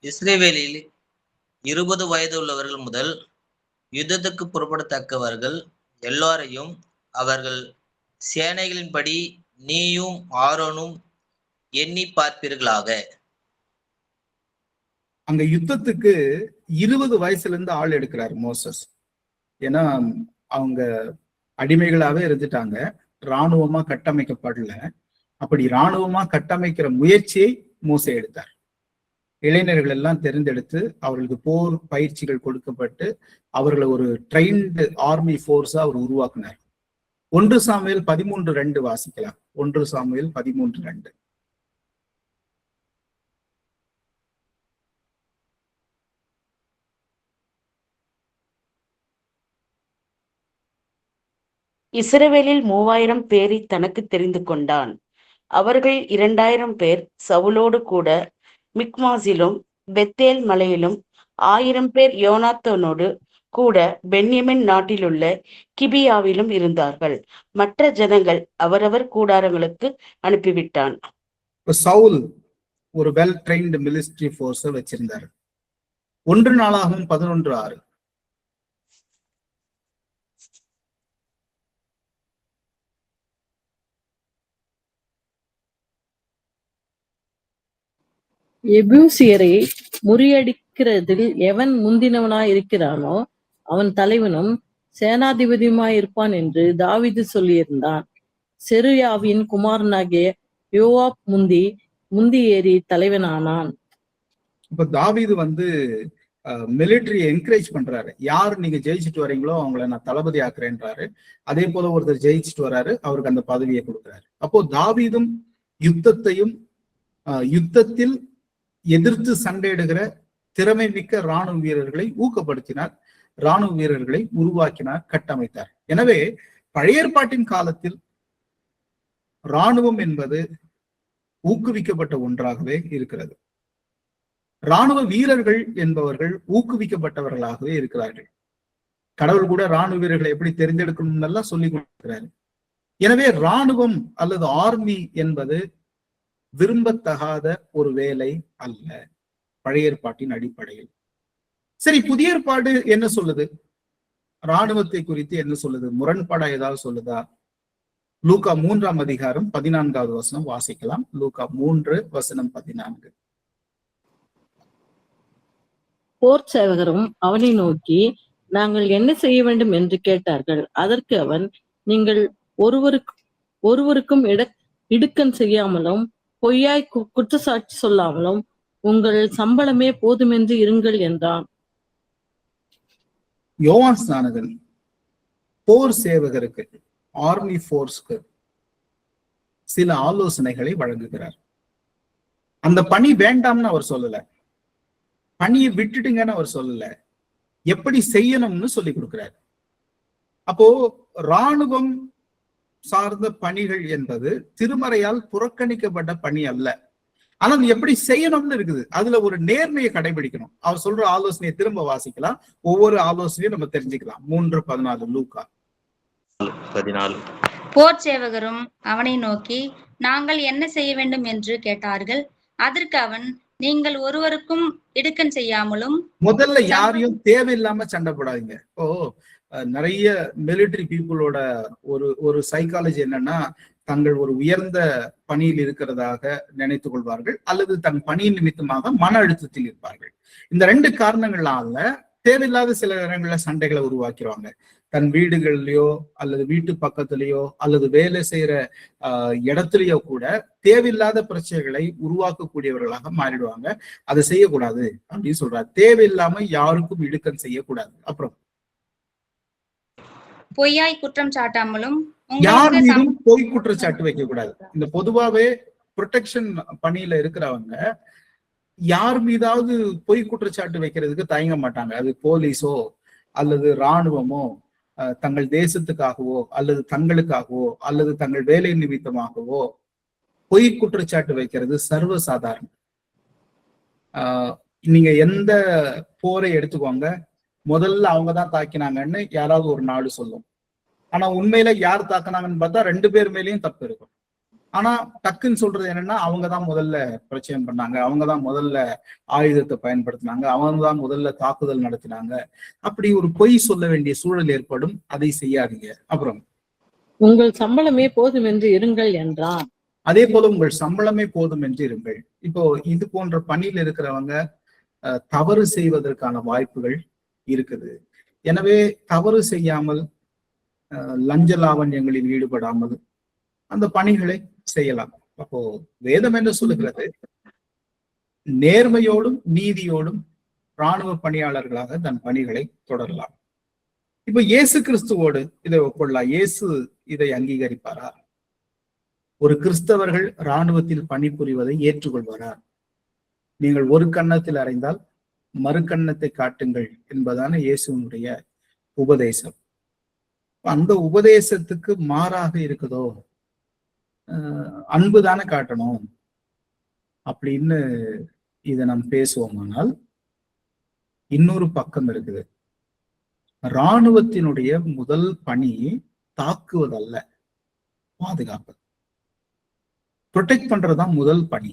இஸ்ரவேலில் 20 வயது உள்ளவர்கள் முதல் யுத்தத்துக்கு புறப்படத்தக்கவர்கள் எல்லாரையும் அவர்கள் சேனைகளின்படி நீயும் ஆரோனும் எண்ணி பார்ப்பீர்களாக. அங்க யுத்தத்துக்கு 20 வயசுல இருந்து ஆள் எடுக்கிறார் மோசஸ். ஏன்னா அவங்க அடிமைகளாவே இருந்துட்டாங்க, இராணுவமா கட்டமைக்கப்படல. அப்படி இராணுவமா கட்டமைக்கிற முயற்சியை மோசே எடுத்தார். இளைஞர்கள் எல்லாம் தெரிந்தெடுத்து அவர்களுக்கு போர் பயிற்சிகள் கொடுக்கப்பட்டு அவர்களை ஒரு ட்ரெயின்டு ஆர்மி போர்ஸா அவர் உருவாக்குனார். 1 சாமுவேல் 13:2 வாசிக்கலாம். 1 சாமுவேல் 13:2. இஸ்ரவேலில் 3000 பேரை தனக்கு தெரிந்து கொண்டான். அவர்கள் 2000 பேர் சவுலோடு கூட மிக்மாசிலும் பெத்தேல் மலையிலும், 1000 பேர் யோனாத்தானோடு கூட பென்யமின் நாட்டிலுள்ள கிபியாவிலும் இருந்தார்கள். மற்ற ஜனங்கள் அவரவர் கூடாரங்களுக்கு அனுப்பிவிட்டான். சவுல் ஒரு வெல் ட்ரெயின்டு மிலிட்டரி போர்ஸை வச்சிருந்தாரு. 1 நாளாகவும் 11:6. எபூசியரை முறியடிக்கிறதில் எவன் முந்தினவனாய் இருக்கிறானோ அவன் தலைவனும் சேனாதிபதியுமாய் இருப்பான் என்று தாவீது சொல்லியிருந்தான். செருயாவின் குமாரனாகிய யோவாப் முந்தி ஏறி தலைவனானான். இப்ப தாவீது மிலிட்டரி என்கரேஜ் பண்றாரு. யார் நீங்க ஜெயிச்சுட்டு வரீங்களோ அவங்கள நான் தளபதி ஆக்குறேன்றாரு. அதே போல ஒருத்தர் ஜெயிச்சுட்டு வராரு, அவருக்கு அந்த பதவியை கொடுக்குறாரு. அப்போ தாவீதும் யுத்தத்தில் எதிர்த்து சண்டையிடுகிற திறமை மிக்க இராணுவ வீரர்களை ஊக்கப்படுத்தினார், இராணுவ வீரர்களை உருவாக்கினார், கட்டமைத்தார். எனவே பழைய ஏற்பாட்டின் காலத்தில் இராணுவம் என்பது ஊக்குவிக்கப்பட்ட ஒன்றாகவே இருக்கிறது. இராணுவ வீரர்கள் என்பவர்கள் ஊக்குவிக்கப்பட்டவர்களாகவே இருக்கிறார்கள். கடவுள் கூட இராணுவ வீரர்களை எப்படி தெரிந்தெடுக்கணும் எல்லாம் சொல்லி கொடுக்கிறாரு. எனவே இராணுவம் அல்லது ஆர்மி என்பது விரும்பத்தகாத ஒரு வேலை அல்ல பழைய ஏற்பாட்டின் அடிப்படையில். சரி, புதிய ஏற்பாடு என்ன சொல்லுது? இராணுவத்தை குறித்து என்ன சொல்லுது? முரண்பாடா ஏதாவது சொல்லுதா? லூக்கா 3ஆம் அதிகாரம் 14வது வசனம் வாசிக்கலாம். லூக்கா 3:14. போர் சேவகரும் அவனை நோக்கி, நாங்கள் என்ன செய்ய வேண்டும் என்று கேட்டார்கள். அதற்கு அவன், நீங்கள் ஒருவருக்கும் இடுக்கண் செய்யாமலும் பொய்யாய் குற்றச்சாட்டு சொல்லாமலும் உங்கள் சம்பளமே போதுமென்று இருங்கள் என்றான். யோவான் ஸ்நானகன் போர் சேவகருக்கு, ஆர்மி போர்ஸ்க்கு சில ஆலோசனைகளை வழங்குகிறார். அந்த பணி வேண்டாம்னு அவர் சொல்லல, பணியை விட்டுடுங்கன்னு அவர் சொல்லல, எப்படி செய்யணும்னு சொல்லி கொடுக்கிறார். அப்போ இராணுவம் சார்ந்த பணிகள் என்பது திருமறையால் புறக்கணிக்கப்பட்ட பணி அல்ல. ஆனால் எப்படி செய்யணும்னு இருக்குது. அதுல ஒரு நேர்மையை கடைபிடிக்கணும். அவர் சொல்ற ஆலோசனையை திரும்ப வாசிக்கலாம். ஒவ்வொரு ஆலோசனையும் நம்ம தெரிஞ்சுக்கலாம். 3:14 லூக்கா 14. போர் சேவகரும் அவனை நோக்கி, நாங்கள் என்ன செய்ய வேண்டும் என்று கேட்டார்கள். அதற்கு அவன், நீங்கள் ஒருவருக்கும் இடுக்கண் செய்யாமலும். முதல்ல யாரையும் தேவையில்லாம சண்டை போடாதீங்க. நிறைய மிலிட்டரி பீப்புளோட ஒரு சைக்காலஜி என்னன்னா, தங்கள் ஒரு உயர்ந்த பணியில் இருக்கிறதாக நினைத்துக் கொள்வார்கள், அல்லது தன் பணியின் நிமித்தமாக மன அழுத்தத்தில் இருப்பார்கள். இந்த 2 காரணங்களால தேவையில்லாத சில இடங்கள்ல சண்டைகளை உருவாக்கிடுவாங்க. தன் வீடுகள்லயோ அல்லது வீட்டு பக்கத்திலேயோ அல்லது வேலை செய்யற இடத்துலயோ கூட தேவையில்லாத பிரச்சனைகளை உருவாக்கக்கூடியவர்களாக மாறிடுவாங்க. அதை செய்யக்கூடாது அப்படின்னு சொல்றாரு. தேவையில்லாம யாருக்கும் இடுக்கன் செய்யக்கூடாது. அப்புறம் பொய்யாய் குற்றம் சாட்டாமலும் யார் மீதும் பொய் குற்றச்சாட்டு வைக்க கூடாது. இந்த பொதுவாவே ப்ரொடெக்ஷன் பணியில இருக்கிறவங்க யார் மீதாவது பொய் குற்றச்சாட்டு வைக்கிறதுக்கு தயங்க மாட்டாங்க. அது போலீஸோ அல்லது இராணுவமோ தங்கள் தேசத்துக்காகவோ அல்லது தங்களுக்காகவோ அல்லது தங்கள் வேலை நிமித்தமாகவோ பொய் குற்றச்சாட்டு வைக்கிறது சர்வசாதாரணம். நீங்க எந்த போரை எடுத்துக்கோங்க, முதல்ல அவங்கதான் தாக்கினாங்கன்னு யாராவது ஒரு நாடு சொல்லும். ஆனா உண்மையில யார் தாக்குனாங்கன்னு பார்த்தா 2 பேர் மேலேயும் தப்பு இருக்கும். ஆனா டக்குன்னு சொல்றது என்னன்னா, அவங்கதான் முதல்ல பிரச்சனை பண்ணாங்க, அவங்கதான் முதல்ல ஆயுதத்தை பயன்படுத்தினாங்க, அவங்கதான் முதல்ல தாக்குதல் நடத்தினாங்க. அப்படி ஒரு பொய் சொல்ல வேண்டிய சூழல் ஏற்படும். அதை செய்யாதீங்க. அப்புறம் உங்கள் சம்பளமே போதும் என்று இருங்கள் என்றான். அதே போல உங்கள் சம்பளமே போதும் என்று இருங்கள். இப்போ இது போன்ற பணியில் இருக்கிறவங்க தவறு செய்வதற்கான வாய்ப்புகள் இருக்குது. எனவே தவறு செய்யாமல் லஞ்ச லாவண்யங்களில் ஈடுபடாமல் அந்த பணிகளை செய்யலாம். அப்போ வேதம் என்ன சொல்லுகிறது? நேர்மையோடும் நீதியோடும் இராணுவ பணியாளர்களாக தன் பணிகளை தொடரலாம். இப்ப இயேசு கிறிஸ்துவோடு இதை ஒப்பிடலாம். இயேசு இதை அங்கீகரிப்பாரா? ஒரு கிறிஸ்தவர்கள் இராணுவத்தில் பணிபுரிவதை ஏற்றுக்கொள்வாரா? நீங்கள் ஒரு கன்னத்தில் அறைந்தால் மறு கன்னத்தை காட்டுங்கள் என்பதான இயேசுனுடைய உபதேசம். அந்த உபதேசத்துக்கு மாறாக இருக்குதோ? அன்புதானே காட்டணும் அப்படின்னு இதை நாம் பேசுவோமானால் இன்னொரு பக்கம் இருக்குது. இராணுவத்தினுடைய முதல் பணி தாக்குவதல்ல, பாதுகாப்பு, ப்ரொடெக்ட் பண்றதுதான் முதல் பணி.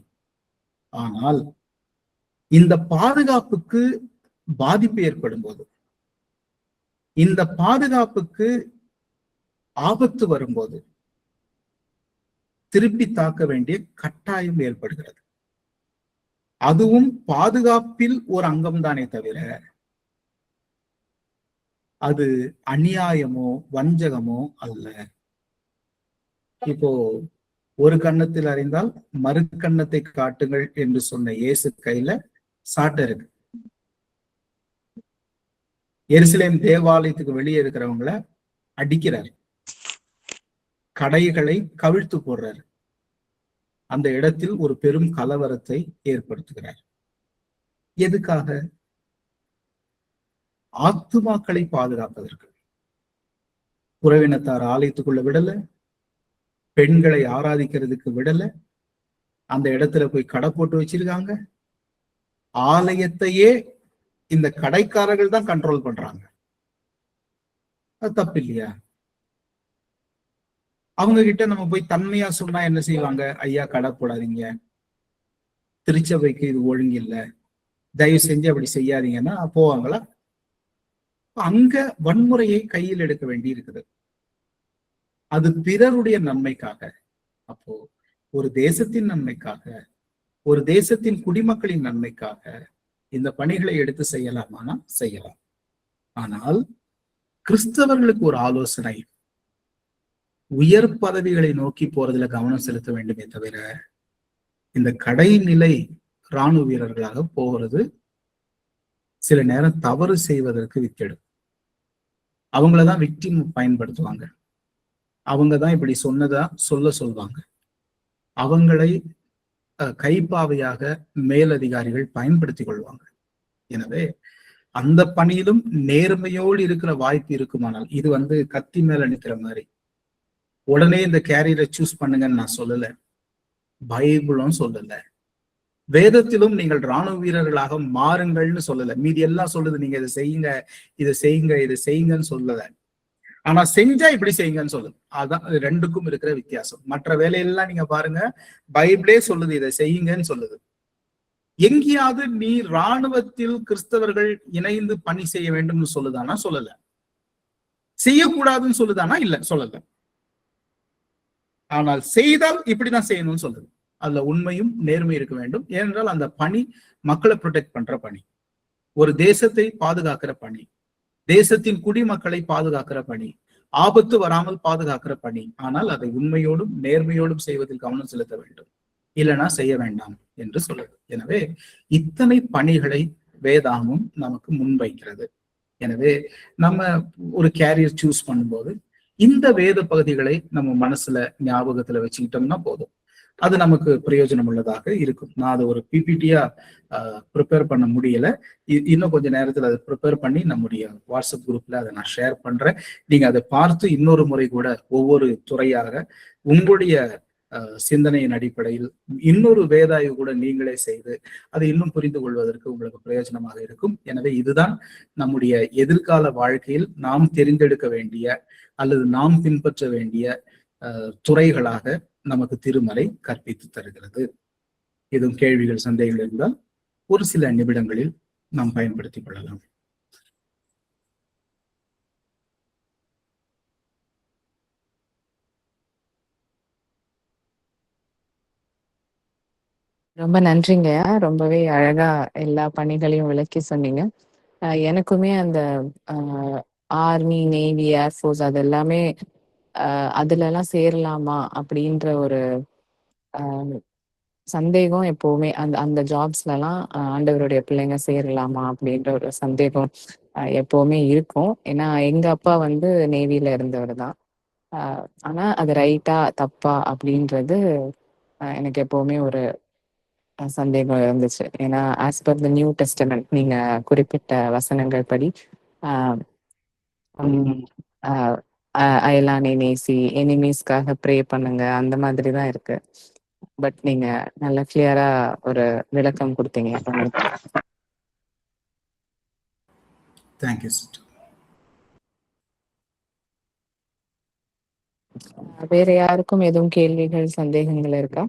ஆனால் இந்த பாதுகாப்புக்கு பாதிப்பு ஏற்படும் போது, இந்த பாதுகாப்புக்கு ஆபத்து வரும்போது திருப்பி தாக்க வேண்டிய கட்டாயம் ஏற்படுகிறது. அதுவும் பாதுகாப்பில் ஒரு அங்கம் தானே தவிர அது அநியாயமோ வஞ்சகமோ அல்ல. இப்போ ஒரு கன்னத்தில் அறிந்தால் மறு கன்னத்தை காட்டுங்கள் என்று சொன்ன இயேசு கையில சாட்டை இருக்கு. எருசலேம் தேவாலயத்துக்கு வெளியே இருக்கிறவங்களை அடிக்கிறார், கடைகளை கவிழ்த்து போடுறார், அந்த இடத்தில் ஒரு பெரும் கலவரத்தை ஏற்படுத்துகிறார். எதுக்காக? ஆத்துமாக்களை பாதுகாப்பதற்கு. உறவினத்தார் ஆலயத்துக்குள்ள விடல, பெண்களை ஆராதிக்கிறதுக்கு விடல, அந்த இடத்துல போய் கடை போட்டு வச்சிருக்காங்க. ஆலயத்தையே இந்த கடைக்காரர்கள் தான் கண்ட்ரோல் பண்றாங்க. அது தப்பு இல்லையா? அவங்க கிட்ட நம்ம போய் தன்மையா சொன்னா என்ன செய்வாங்க? ஐயா கடை போடாதீங்க, திருச்சபைக்கு இது ஒழுங்கு இல்லை, தயவு செஞ்சு அப்படி செய்யாதீங்கன்னா போவாங்களா? அங்க வன்முறையை கையில் எடுக்க வேண்டி இருக்குது. அது பிறருடைய நன்மைக்காக. அப்போ ஒரு தேசத்தின் நன்மைக்காக, ஒரு தேசத்தின் குடிமக்களின் நன்மைக்காக இந்த பணிகளை எடுத்து செய்யலாமானா செய்யலாம். ஆனால் கிறிஸ்தவர்களுக்கு ஒரு ஆலோசனை, உயர் பதவிகளை நோக்கி போறதுல கவனம் செலுத்த வேண்டுமே தவிர இந்த கடைநிலை இராணுவ வீரர்களாக போகிறது சில நேரம் தவறு செய்வதற்கு வித்திடும். அவங்களதான் விக்டிம் பயன்படுத்துவாங்க. அவங்கதான் இப்படி சொன்னதா சொல்லுவாங்க. அவங்களை கைப்பாவையாக மேலதிகாரிகள் பயன்படுத்தி கொள்வாங்க. எனவே அந்த பணியிலும் நேர்மையோடு இருக்கிற வாய்ப்பு இருக்குமானால், இது கத்தி மேல நிக்கிற மாதிரி உடனே இந்த கேரியரை சூஸ் பண்ணுங்கன்னு நான் சொல்லல, பைபிளும் சொல்லல, வேதத்திலும் நீங்கள் இராணுவ வீரர்களாக மாறுங்கள்னு சொல்லல. மீதி எல்லாம் சொல்லுது நீங்க இதை செய்யுங்க, இதை செய்யுங்க, இதை செய்யுங்கன்னு சொல்லல. ஆனா செஞ்சா இப்படி செய்யுங்கன்னு சொல்லுது. அதுதான் ரெண்டுக்கும் இருக்கிற வித்தியாசம். மற்ற வேலையெல்லாம் நீங்க பாருங்க, பைபிளே சொல்லுது இதை செய்யுங்கன்னு சொல்லுது. எங்கேயாவது நீ இராணுவத்தில் கிறிஸ்தவர்கள் இணைந்து பணி செய்ய வேண்டும்னு சொல்லுதானா? சொல்லல. செய்யக்கூடாதுன்னு சொல்லுதானா? இல்ல, சொல்லல. ஆனால் செய்தால் இப்படிதான் செய்யணும்னு சொல்லுது. அதுல உண்மையும் நேர்மை இருக்க வேண்டும். ஏனென்றால் அந்த பணி மக்களை ப்ரொடெக்ட் பண்ற பணி, ஒரு தேசத்தை பாதுகாக்கிற பணி. தேசத்தின் குடிமக்களை பாதுகாக்கிற பணி, ஆபத்து வராமல் பாதுகாக்கிற பணி. ஆனால் அதை உண்மையோடும் நேர்மையோடும் செய்வதில் கவனம் செலுத்த வேண்டும், இல்லைன்னா செய்ய வேண்டாம் என்று சொல்லுது. எனவே இத்தனை பணிகளை வேதாகமும் நமக்கு முன்வைக்கிறது. எனவே நம்ம ஒரு கேரியர் சூஸ் பண்ணும்போது இந்த வேத பகுதிகளை நம்ம மனசுல ஞாபகத்துல வச்சுக்கிட்டோம்னா போதும், அது நமக்கு பிரயோஜனம் உள்ளதாக இருக்கும். நான் அதை ஒரு பிபிடியா ப்ரிப்பேர் பண்ண முடியல, இன்னும் கொஞ்சம் நேரத்துல அதை ப்ரிப்பேர் பண்ணி நம்முடைய வாட்ஸ்அப் குரூப்ல அதை நான் ஷேர் பண்றேன். நீங்க அதை பார்த்து இன்னொரு முறை கூட ஒவ்வொரு துறையாக உங்களுடைய சிந்தனையின் அடிப்படையில் இன்னொரு வேதாய்வு கூட நீங்களே செய்து அதை இன்னும் புரிந்து கொள்வதற்கு உங்களுக்கு பிரயோஜனமாக இருக்கும். எனவே இதுதான் நம்முடைய எதிர்கால வாழ்க்கையில் நாம் தெரிந்தெடுக்க வேண்டிய அல்லது நாம் பின்பற்ற வேண்டிய துறைகளாக நமக்கு திருமறை கற்பித்து தருகிறது. எதுவும் கேள்விகள் சந்தேகங்கள் இருந்தால் ஒரு சில நிமிடங்களில் நாம் பயன்படுத்திக் கொள்ளலாம். ரொம்ப நன்றிங்க. ரொம்பவே அழகா எல்லா பணிகளையும் விளக்கி சொன்னீங்க. எனக்குமே அந்த ஆர்மி, நேவி, ஏர்ஃபோர்ஸ் அது எல்லாமே அதுல எல்லாம் சேரலாமா அப்படின்ற ஒரு சந்தேகம் எப்பவுமே அந்த அந்த ஜாப்ஸ்ல எல்லாம் ஆண்டவருடைய பிள்ளைங்க சேரலாமா அப்படின்ற ஒரு சந்தேகம் எப்பவுமே இருக்கும். ஏன்னா எங்க அப்பா வந்து நேவில இருந்தவர் தான். ஆனா அது ரைட்டா தப்பா அப்படின்றது எனக்கு எப்பவுமே ஒரு சந்தேகம் இருந்துச்சு. ஏன்னா as per the new testament நீங்க குறிப்பிட்ட வசனங்கள் படி அயலானை நேசி, எனிமீஸ்க்காக ப்ரே பண்ணுங்க, அந்த மாதிரி தான் இருக்கு. பட் நீங்க நல்ல கிளியரா ஒரு விளக்கம் கொடுத்தீங்க. தேங்க்யூ. வேற யாருக்கும் எதுவும் கேள்விகள், சந்தேகங்கள் இருக்கா?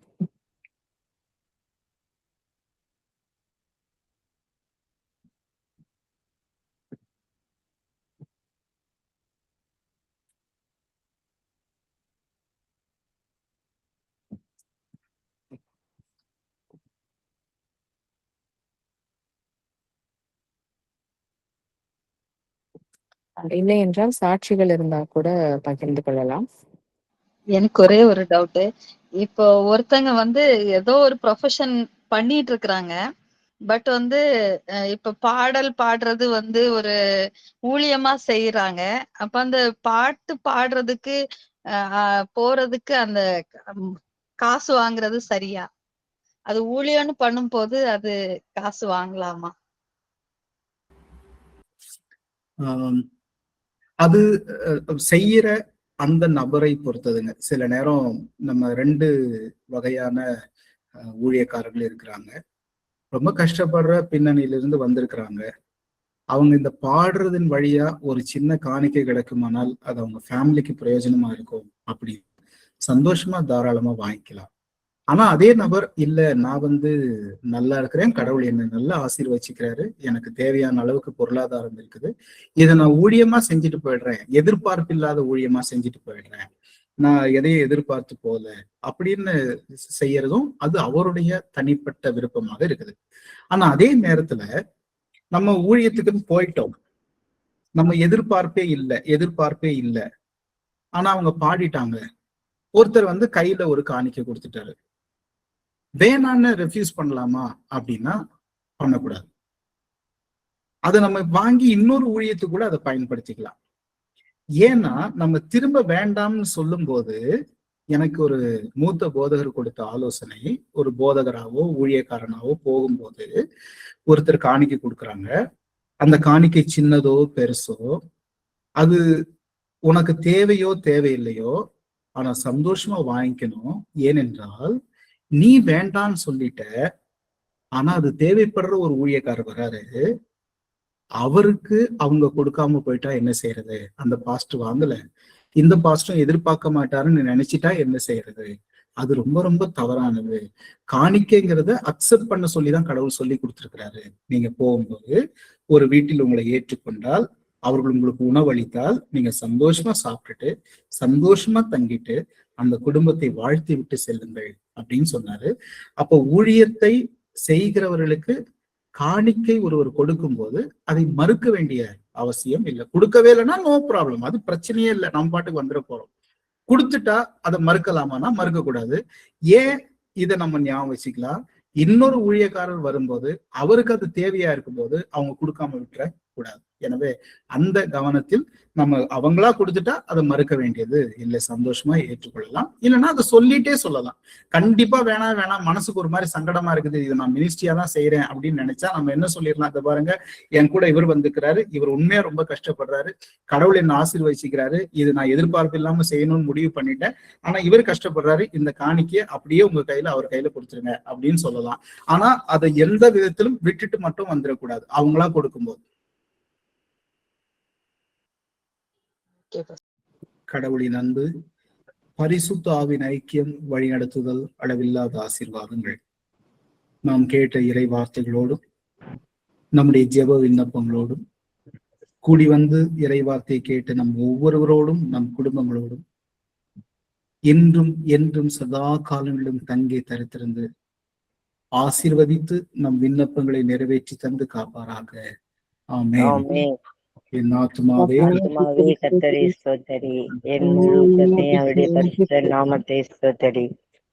இல்லை என்றால் சாட்சிகள் இருந்தா கூட பகிர்ந்து கொள்ளலாம். எனக்கு ஒரே ஒரு டவுட். இப்போ ஒருத்தங்க வந்து ஏதோ ஒரு ப்ரொஃபஷன் பண்ணிட்டு இருக்கிறாங்க. பட் வந்து இப்ப பாடல் பாடுறது வந்து ஒரு ஊழியமா செய்யறாங்க. அப்ப அந்த பாட்டு பாடுறதுக்கு போறதுக்கு அந்த காசு வாங்குறது சரியா? அது ஊழியம்னு பண்ணும் போது அது காசு வாங்கலாமா? அது செய்யற அந்த நபரை பொறுத்ததுங்க. சில நேரம் நம்ம 2 வகையான ஊழியக்காரர்கள் இருக்கிறாங்க. ரொம்ப கஷ்டப்படுற பின்னணியிலிருந்து வந்திருக்கிறாங்க. அவங்க இந்த பாடுறதன் வழியா ஒரு சின்ன காணிக்கை கிடைக்குமானால் அது அவங்க ஃபேமிலிக்கு பிரயோஜனமா இருக்கும், அப்படி சந்தோஷமா தாராளமா வாங்கிக்கலாம். ஆனா அதே நபர் இல்ல, நான் வந்து நல்லா இருக்கிறேன், கடவுள் என்ன நல்லா ஆசீர்வச்சிக்கிறாரு, எனக்கு தேவையான அளவுக்கு பொருளாதாரம் இருக்குது, இதை நான் ஊழியமா செஞ்சுட்டு போயிடுறேன், எதிர்பார்ப்பு இல்லாத ஊழியமா செஞ்சுட்டு போயிடுறேன், நான் எதையும் எதிர்பார்த்து போல அப்படின்னு செய்யறதும் அது அவருடைய தனிப்பட்ட விருப்பமாக இருக்குது. ஆனா அதே நேரத்துல நம்ம ஊழியத்துக்குன்னு போயிட்டோம், நம்ம எதிர்பார்ப்பே இல்லை, ஆனா அவங்க பாடிட்டாங்க, ஒருத்தர் வந்து கையில ஒரு காணிக்கை கொடுத்துட்டாரு, வேணான்னு ரெஃப்யூஸ் பண்ணலாமா அப்படின்னா பண்ணக்கூடாது. அதை நம்ம வாங்கி இன்னொரு ஊழியத்துக்கு கூட அதை பயன்படுத்திக்கலாம். ஏன்னா நம்ம திரும்ப வேண்டாம்னு சொல்லும் போது, எனக்கு ஒரு மூத்த போதகர் கொடுத்த ஆலோசனை, ஒரு போதகராவோ ஊழியக்காரனாவோ போகும்போது ஒருத்தர் காணிக்கை கொடுக்குறாங்க, அந்த காணிக்கை சின்னதோ பெருசோ, அது உனக்கு தேவையோ தேவையில்லையோ, ஆனா சந்தோஷமா வாங்கிக்கணும். ஏனென்றால் நீ வேண்டான்னு சொல்லிட்ட, ஆனா அது தேவைப்படுற ஒரு ஊழியக்காரர் வராரு, அவருக்கு அவங்க கொடுக்காம போயிட்டா என்ன செய்யறது? அந்த பாஸ்ட் வாங்கல, இந்த பாஸ்டும் எதிர்பார்க்க மாட்டாருன்னு நினைச்சிட்டா என்ன செய்யறது? அது ரொம்ப ரொம்ப தவறானது. காணிக்கைங்கிறத அக்செப்ட் பண்ண சொல்லிதான் கடவுள் சொல்லி கொடுத்திருக்கிறாரு. நீங்க போகும்போது ஒரு வீட்டில் உங்களை ஏற்றுக்கொண்டால், அவர்கள் உங்களுக்கு உணவளித்தால், நீங்க சந்தோஷமா சாப்பிட்டுட்டு சந்தோஷமா தங்கிட்டு அந்த குடும்பத்தை வாழ்த்தி விட்டு செல்லுங்கள் அப்படின்னு சொன்னாரு. அப்போ ஊழியத்தை செய்கிறவர்களுக்கு காணிக்கை ஒருவர் கொடுக்கும் போது அதை மறுக்க வேண்டிய அவசியம் இல்லை. கொடுக்கவே இல்லைன்னா நோ ப்ராப்ளம், அது பிரச்சனையே இல்லை, நம்ம பாட்டுக்கு வந்துட போறோம். கொடுத்துட்டா அதை மறுக்கலாமான்னா மறுக்க கூடாது. ஏன் இதை நம்ம ஞாபகம் வச்சுக்கலாம், இன்னொரு ஊழியக்காரர் வரும்போது அவருக்கு அது தேவையா இருக்கும்போது அவங்க கொடுக்காம விட்டுற கூடாது. எனவே அந்த கவனத்தில் நம்ம அவங்களா கொடுத்துட்டா அதை மறுக்க வேண்டியது இல்லை, சந்தோஷமா ஏற்றுக்கொள்ளலாம். இல்லைன்னா அதை சொல்லிட்டே சொல்லலாம். கண்டிப்பா வேணாம் மனசுக்கு ஒரு மாதிரி சங்கடமா இருக்குது, இது நான் மினிஸ்ட்ரியா தான் செய்யறேன் அப்படின்னு நினைச்சா நம்ம என்ன சொல்லிடலாம், இதை பாருங்க என் கூட இவர் வந்துக்கிறாரு, இவர் உண்மையா ரொம்ப கஷ்டப்படுறாரு, கடவுள் என்ன ஆசீர்வதிச்சுக்கிறாரு, இது நான் எதிர்பார்ப்பு இல்லாம செய்யணும்னு முடிவு பண்ணிட்டேன், ஆனா இவர் கஷ்டப்படுறாரு, இந்த காணிக்கையை அப்படியே உங்க கையில அவர் கையில கொடுத்துருங்க அப்படின்னு சொல்லலாம். ஆனா அதை எந்த விதத்திலும் விட்டுட்டு மட்டும் வந்துடக்கூடாது அவங்களா கொடுக்கும்போது. கடவுளின் அன்பு, பரிசுத்த ஆவின் ஐக்கியம், வழிநடத்துதல், அளவில்லாத ஆசீர்வாதங்கள் நாம் கேட்ட இறை வார்த்தைகளோடும் நம்முடைய ஜெப விண்ணப்பங்களோடும் கூடி வந்து இறை வார்த்தையை கேட்டு நம் ஒவ்வொருவரோடும் நம் குடும்பங்களோடும் என்றும் என்றும் சதா காலங்களிலும் தங்கி தரித்திருந்து ஆசீர்வதித்து நம் விண்ணப்பங்களை நிறைவேற்றி தந்து காப்பாராக. ஆமென். என் ஆத்துமாவே கர்த்தரை ஸ்தோத்தரி, என் முழு உள்ளமே அவருடைய பரிசுத்த நாமத்தை ஸ்தோத்தரி.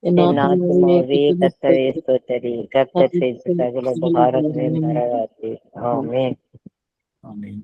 என் ஆத்துமாவே கர்த்தரை ஸ்தோத்தரி, கர்த்தர் செய்த சகல உபகாரங்களையும் மறவாதே. ஆமென். ஆமென்.